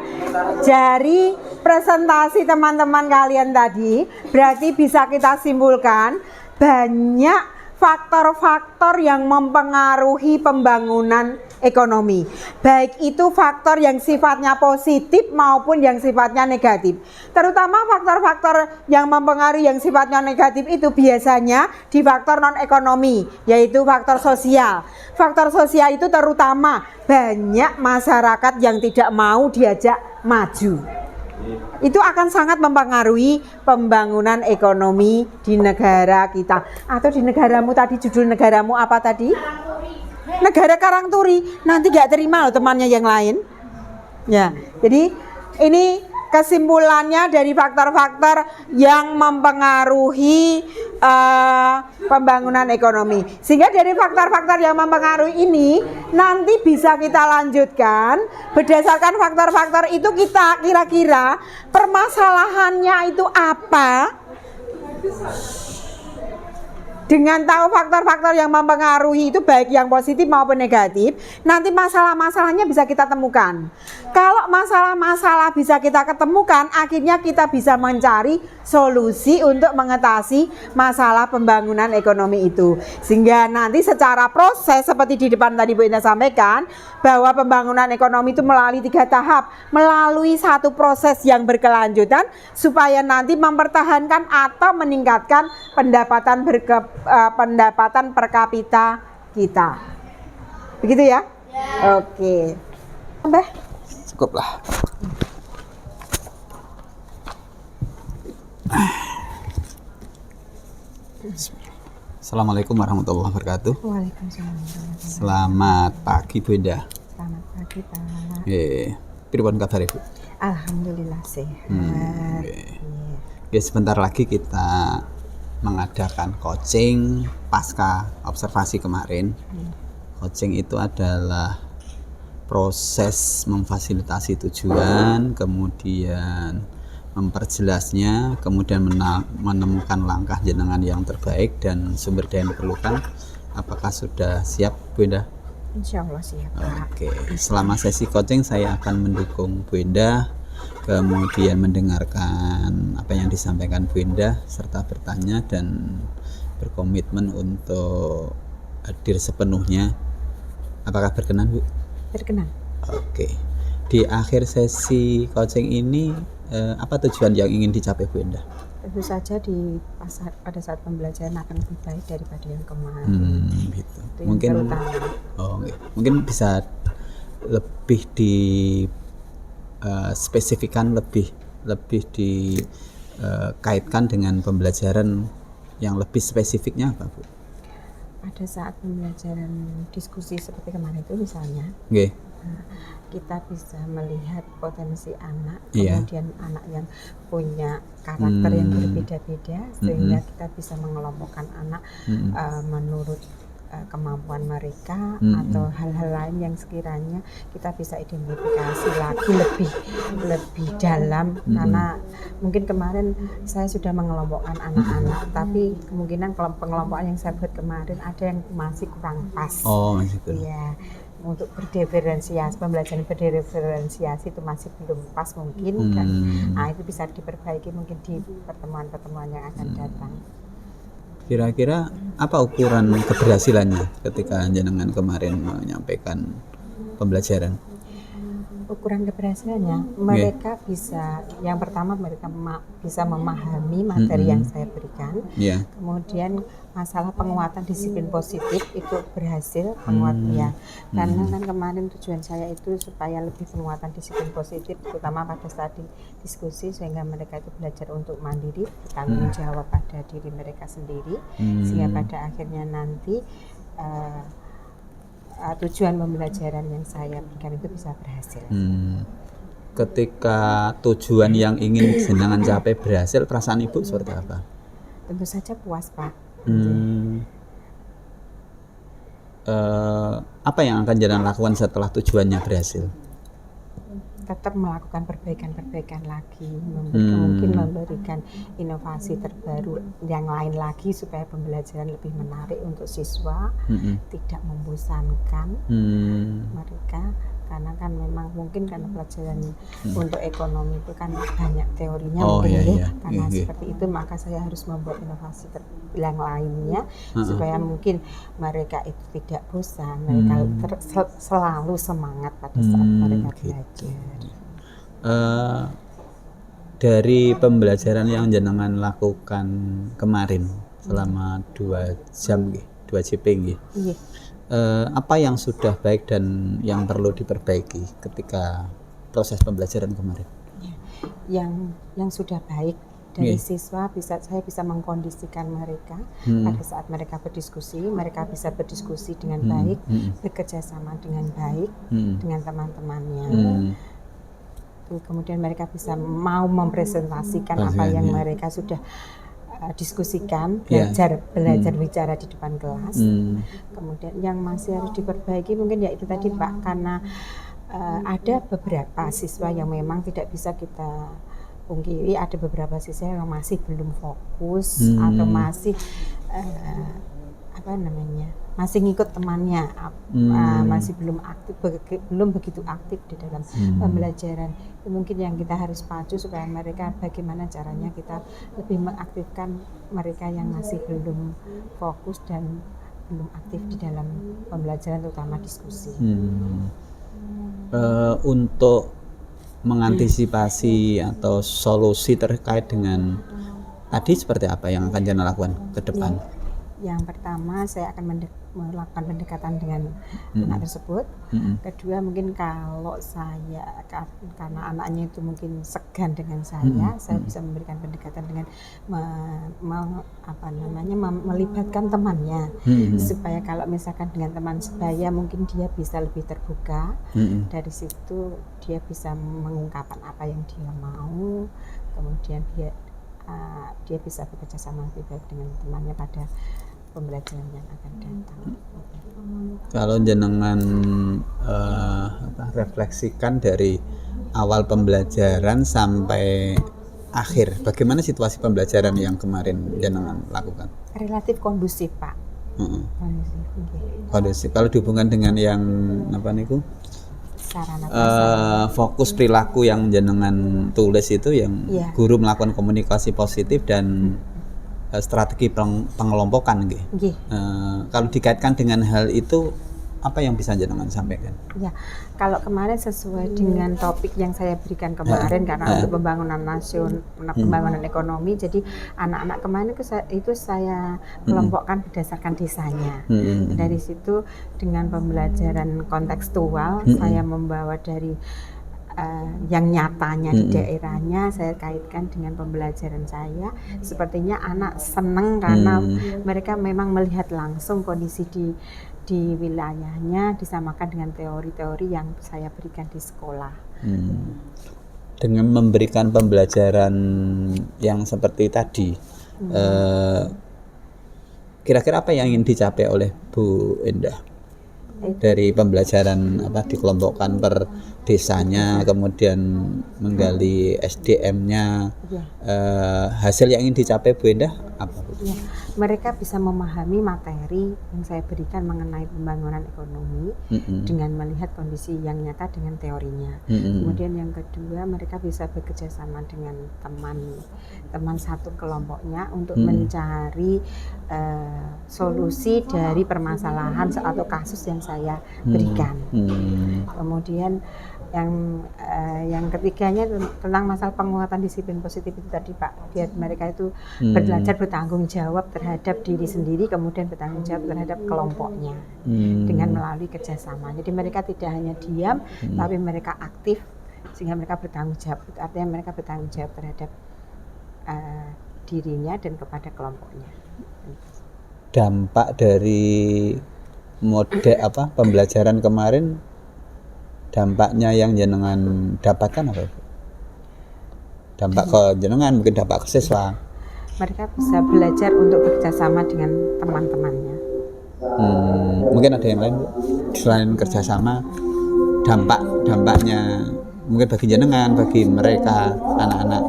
dari presentasi teman-teman kalian tadi, berarti bisa kita simpulkan banyak faktor-faktor yang mempengaruhi pembangunan ekonomi. Baik itu faktor yang sifatnya positif maupun yang sifatnya negatif. Terutama faktor-faktor yang mempengaruhi yang sifatnya negatif itu biasanya di faktor non-ekonomi, yaitu faktor sosial. Faktor sosial itu terutama banyak masyarakat yang tidak mau diajak maju. Itu akan sangat mempengaruhi pembangunan ekonomi di negara kita. Atau di negaramu tadi, judul negaramu apa tadi? Negara Karangturi. Nanti gak terima loh temannya yang lain. Ya, jadi ini kesimpulannya dari faktor-faktor yang mempengaruhi pembangunan ekonomi. Sehingga dari faktor-faktor yang mempengaruhi ini nanti bisa kita lanjutkan berdasarkan faktor-faktor itu kita kira-kira permasalahannya itu apa. Dengan tahu faktor-faktor yang mempengaruhi itu baik yang positif maupun negatif, nanti masalah-masalahnya bisa kita temukan. Kalau masalah-masalah bisa kita ketemukan, akhirnya kita bisa mencari solusi untuk mengatasi masalah pembangunan ekonomi itu. Sehingga nanti secara proses seperti di depan tadi Bu Indah sampaikan, bahwa pembangunan ekonomi itu melalui 3 tahap, melalui satu proses yang berkelanjutan supaya nanti mempertahankan atau meningkatkan pendapatan per kapita kita. Begitu ya? Oke. Mbah, Cukuplah. Assalamualaikum warahmatullahi wabarakatuh. Waalaikumsalam. Selamat pagi Bu Indah. Selamat pagi Pak. Pripun kabar Ibu? Alhamdulillah sehat. Oke, sebentar lagi kita mengadakan coaching pasca observasi kemarin. Coaching itu adalah proses memfasilitasi tujuan, kemudian memperjelasnya, kemudian menemukan langkah jenengan yang terbaik dan sumber daya yang diperlukan. Apakah sudah siap Bu Indah? Insya Allah siap. Oke, selama sesi coaching saya akan mendukung Bu Indah, kemudian mendengarkan apa yang disampaikan Bu Indah serta bertanya dan berkomitmen untuk hadir sepenuhnya. Apakah berkenan Bu? Berkenan. Oke. Di akhir sesi coaching ini apa tujuan yang ingin dicapai Bu Indah? Tentu saja pada saat pembelajaran akan lebih baik daripada yang kemarin. Gitu. Itu yang Mungkin terutama. mungkin bisa lebih di spesifikkan, lebih dikaitkan dengan pembelajaran yang lebih spesifiknya apa Bu? Pada saat pembelajaran diskusi seperti kemarin itu misalnya, kita bisa melihat potensi anak, kemudian anak yang punya karakter yang berbeda-beda, sehingga kita bisa mengelompokkan anak menurut kemampuan mereka atau hal-hal lain yang sekiranya kita bisa identifikasi lagi lebih dalam, karena mungkin kemarin saya sudah mengelompokkan anak-anak, tapi kemungkinan pengelompokan yang saya buat kemarin ada yang masih kurang pas. Masih kurang. Iya, untuk berdiferensiasi, pembelajaran berdiferensiasi itu masih belum pas mungkin, kan? Nah, itu bisa diperbaiki mungkin di pertemuan-pertemuan yang akan datang. Kira-kira apa ukuran keberhasilannya ketika jenengan kemarin menyampaikan pembelajaran? Ukuran keberhasilannya, mereka bisa, yang pertama mereka bisa memahami materi yang saya berikan. Kemudian masalah penguatan disiplin positif itu berhasil penguatannya. Karena kan kemarin tujuan saya itu supaya lebih penguatan disiplin positif, terutama pada saat diskusi, sehingga mereka itu belajar untuk mandiri, bertanggung jawab pada diri mereka sendiri, sehingga pada akhirnya nanti tujuan pembelajaran yang saya berikan itu bisa berhasil. Ketika tujuan yang ingin jenengan capai berhasil, perasaan Ibu seperti apa? Tentu saja puas Pak. Apa yang akan jenengan lakukan setelah tujuannya berhasil? Tetap melakukan perbaikan-perbaikan lagi, mungkin memberikan inovasi terbaru yang lain lagi supaya pembelajaran lebih menarik untuk siswa, tidak membosankan mereka, karena kan memang mungkin karena pelajaran untuk ekonomi itu kan banyak teorinya, karena seperti itu maka saya harus membuat inovasi yang lainnya supaya mungkin mereka itu tidak bosan, mereka selalu semangat pada saat mereka belajar. Dari pembelajaran yang jenengan lakukan kemarin selama 2 jam 2 JP apa yang sudah baik dan yang perlu diperbaiki ketika proses pembelajaran kemarin? Yang sudah baik dari siswa, saya bisa mengkondisikan mereka pada saat mereka berdiskusi, mereka bisa berdiskusi dengan baik, bekerja sama dengan baik dengan teman-temannya. itu, kemudian mereka bisa mau mempresentasikan apa yang mereka sudah diskusikan, belajar bicara di depan kelas. Kemudian yang masih harus diperbaiki mungkin ya itu tadi Pak, karena ada beberapa siswa yang memang tidak bisa kita pungkiri, ada beberapa siswa yang masih belum fokus atau masih masih ngikut temannya, masih belum begitu aktif di dalam pembelajaran. Itu mungkin yang kita harus pacu supaya mereka, bagaimana caranya kita lebih mengaktifkan mereka yang masih belum fokus dan belum aktif di dalam pembelajaran, terutama diskusi. Untuk mengantisipasi atau solusi terkait dengan tadi seperti apa yang akan Jana lakukan ke depan? Yang pertama, saya akan melakukan pendekatan dengan anak tersebut. Kedua, mungkin kalau saya, karena anaknya itu mungkin segan dengan saya bisa memberikan pendekatan dengan melibatkan temannya, supaya kalau misalkan dengan teman sebaya mungkin dia bisa lebih terbuka. Dari situ dia bisa mengungkapkan apa yang dia mau, kemudian dia bisa bekerja sama lebih baik dengan temannya pada pembelajaran yang akan datang. Kalau jenengan refleksikan dari awal pembelajaran sampai akhir, bagaimana situasi pembelajaran yang kemarin jenengan lakukan? Relatif kondusif, Pak. Kondusif. Kalau dihubungkan dengan yang fokus perilaku yang jenengan tulis itu, yang guru melakukan komunikasi positif dan strategi pengelompokan gitu. Kalau dikaitkan dengan hal itu, apa yang bisa jenengan sampaikan? Ya, kalau kemarin sesuai dengan topik yang saya berikan kemarin, karena untuk pembangunan nasional, pembangunan ekonomi, jadi anak-anak kemarin itu saya kelompokkan berdasarkan desanya. Dari situ dengan pembelajaran kontekstual, saya membawa dari yang nyatanya di daerahnya, saya kaitkan dengan pembelajaran saya. Sepertinya anak senang karena mereka memang melihat langsung kondisi di wilayahnya, disamakan dengan teori-teori yang saya berikan di sekolah. Dengan memberikan pembelajaran yang seperti tadi, kira-kira apa yang ingin dicapai oleh Bu Endah dari pembelajaran dikelompokkan per desanya, kemudian menggali SDM-nya, hasil yang ingin dicapai Bu Endah apa? Ya, mereka bisa memahami materi yang saya berikan mengenai pembangunan ekonomi dengan melihat kondisi yang nyata dengan teorinya. Kemudian yang kedua, mereka bisa bekerja sama dengan teman satu kelompoknya untuk mencari solusi dari permasalahan atau kasus yang saya berikan. Kemudian yang ketiganya tentang masalah penguatan disiplin positif itu tadi Pak, biar mereka itu belajar bertanggung jawab terhadap diri sendiri, kemudian bertanggung jawab terhadap kelompoknya dengan melalui kerjasama. Jadi mereka tidak hanya diam, tapi mereka aktif sehingga mereka bertanggung jawab. Itu artinya mereka bertanggung jawab terhadap dirinya dan kepada kelompoknya. Dampak dari mode pembelajaran kemarin, dampaknya yang jenengan dapatkan apa? Dampak ke jenengan, mungkin dampak ke siswa. Mereka bisa belajar untuk bekerjasama dengan teman-temannya. Mungkin ada yang lain selain kerjasama, dampaknya mungkin bagi jenengan, bagi mereka anak-anak.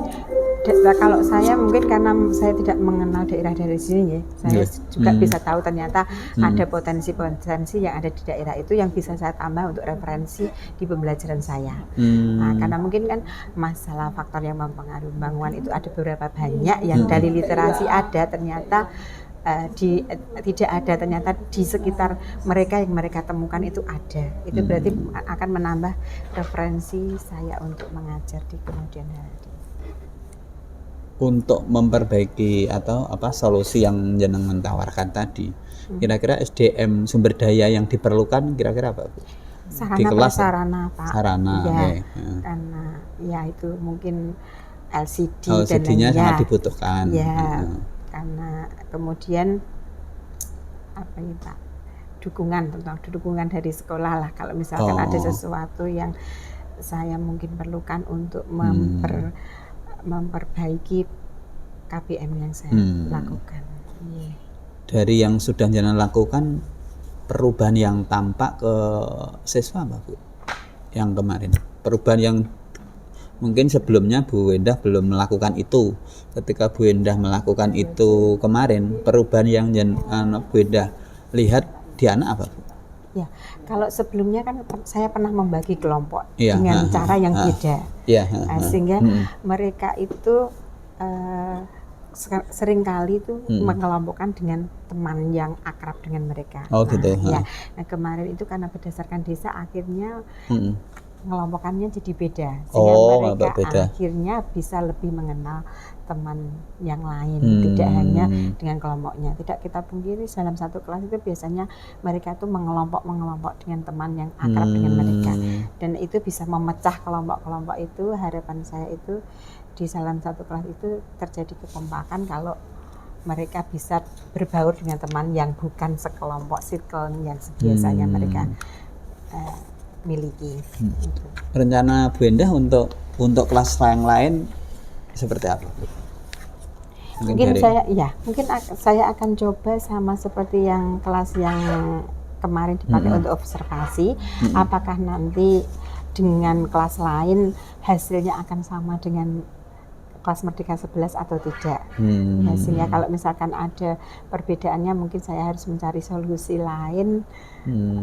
Kalau saya mungkin karena saya tidak mengenal daerah dari sini ya, saya juga bisa tahu ternyata ada potensi-potensi yang ada di daerah itu yang bisa saya tambah untuk referensi di pembelajaran saya. Nah, karena mungkin kan masalah faktor yang mempengaruhi pembangunan itu ada beberapa banyak yang dari literasi ada, ternyata tidak ada, ternyata di sekitar mereka yang mereka temukan itu ada. Itu berarti akan menambah referensi saya untuk mengajar di kemudian hari. Untuk memperbaiki atau solusi yang jenengan tawarkan tadi, kira-kira SDM sumber daya yang diperlukan kira-kira apa Bu? Sarana di kelas prasarana Pak. Sarana ya, karena ya itu mungkin LCD LCD-nya dan sangat dibutuhkan ya, karena kemudian apa ya Pak, dukungan dari sekolah lah, kalau misalkan ada sesuatu yang saya mungkin perlukan untuk memperbaiki KBM yang saya lakukan. Iya. Dari yang sudah jenengan lakukan, perubahan yang tampak ke siswa apa Bu? Yang kemarin, perubahan yang mungkin sebelumnya Bu Endah belum melakukan itu. Ketika Bu Endah melakukan itu kemarin, perubahan yang Bu Endah lihat di anak apa Bu? Ya, kalau sebelumnya kan saya pernah membagi kelompok Ya, dengan cara yang beda, ya, sehingga mereka itu seringkali itu mengelompokkan dengan teman yang akrab dengan mereka. Oh, gitu. Ya, nah kemarin itu karena berdasarkan desa akhirnya mengelompokkannya jadi beda, sehingga mereka akhirnya bisa lebih mengenal teman yang lain, tidak hanya dengan kelompoknya. Tidak kita pungkiri dalam satu kelas itu biasanya mereka itu mengelompok dengan teman yang akrab dengan mereka, dan itu bisa memecah kelompok-kelompok itu. Harapan saya itu di dalam satu kelas itu terjadi kekompakan kalau mereka bisa berbaur dengan teman yang bukan sekelompok circle yang biasanya mereka miliki. Rencana Bu Endah untuk kelas yang lain seperti apa? Mungkin saya akan coba sama seperti yang kelas yang kemarin dipakai untuk observasi. Apakah nanti dengan kelas lain hasilnya akan sama dengan kelas Merdeka 11 atau tidak? Hasilnya kalau misalkan ada perbedaannya, mungkin saya harus mencari solusi lain,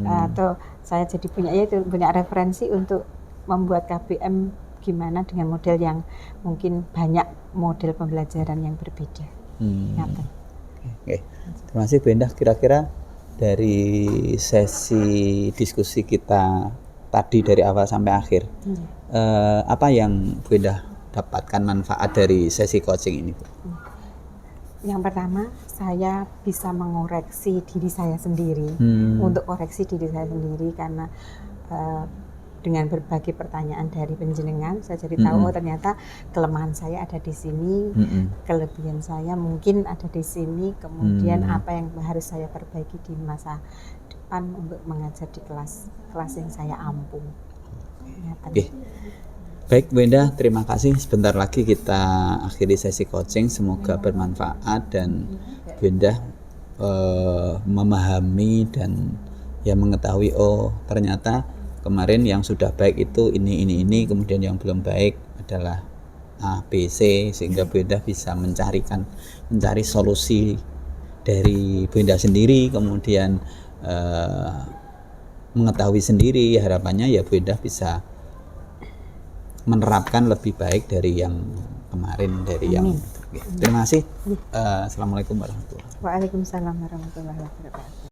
atau saya jadi punya referensi untuk membuat KBM gimana dengan model yang mungkin banyak model pembelajaran yang berbeda. Oke. Terima kasih Bu Endah. Kira-kira dari sesi diskusi kita tadi dari awal sampai akhir, apa yang Bu Endah dapatkan manfaat dari sesi coaching ini, Bu? Yang pertama, saya bisa mengoreksi diri saya sendiri, untuk koreksi diri saya sendiri, karena dengan berbagai pertanyaan dari penjenengan, saya jadi tahu ternyata kelemahan saya ada di sini, kelebihan saya mungkin ada di sini, kemudian apa yang harus saya perbaiki di masa depan untuk mengajar di kelas yang saya ampu. Baik Bu Endah, terima kasih. Sebentar lagi kita akhiri sesi coaching, semoga bermanfaat dan Bu Endah memahami dan mengetahui, oh ternyata kemarin yang sudah baik itu ini, kemudian yang belum baik adalah A, B, C, sehingga Bu Endah bisa mencari solusi dari Bu Endah sendiri, kemudian mengetahui sendiri. Harapannya Bu Endah bisa menerapkan lebih baik dari yang kemarin, dari yang terima kasih. Assalamualaikum warahmatullahi wabarakatuh. Waalaikumsalam warahmatullahi wabarakatuh.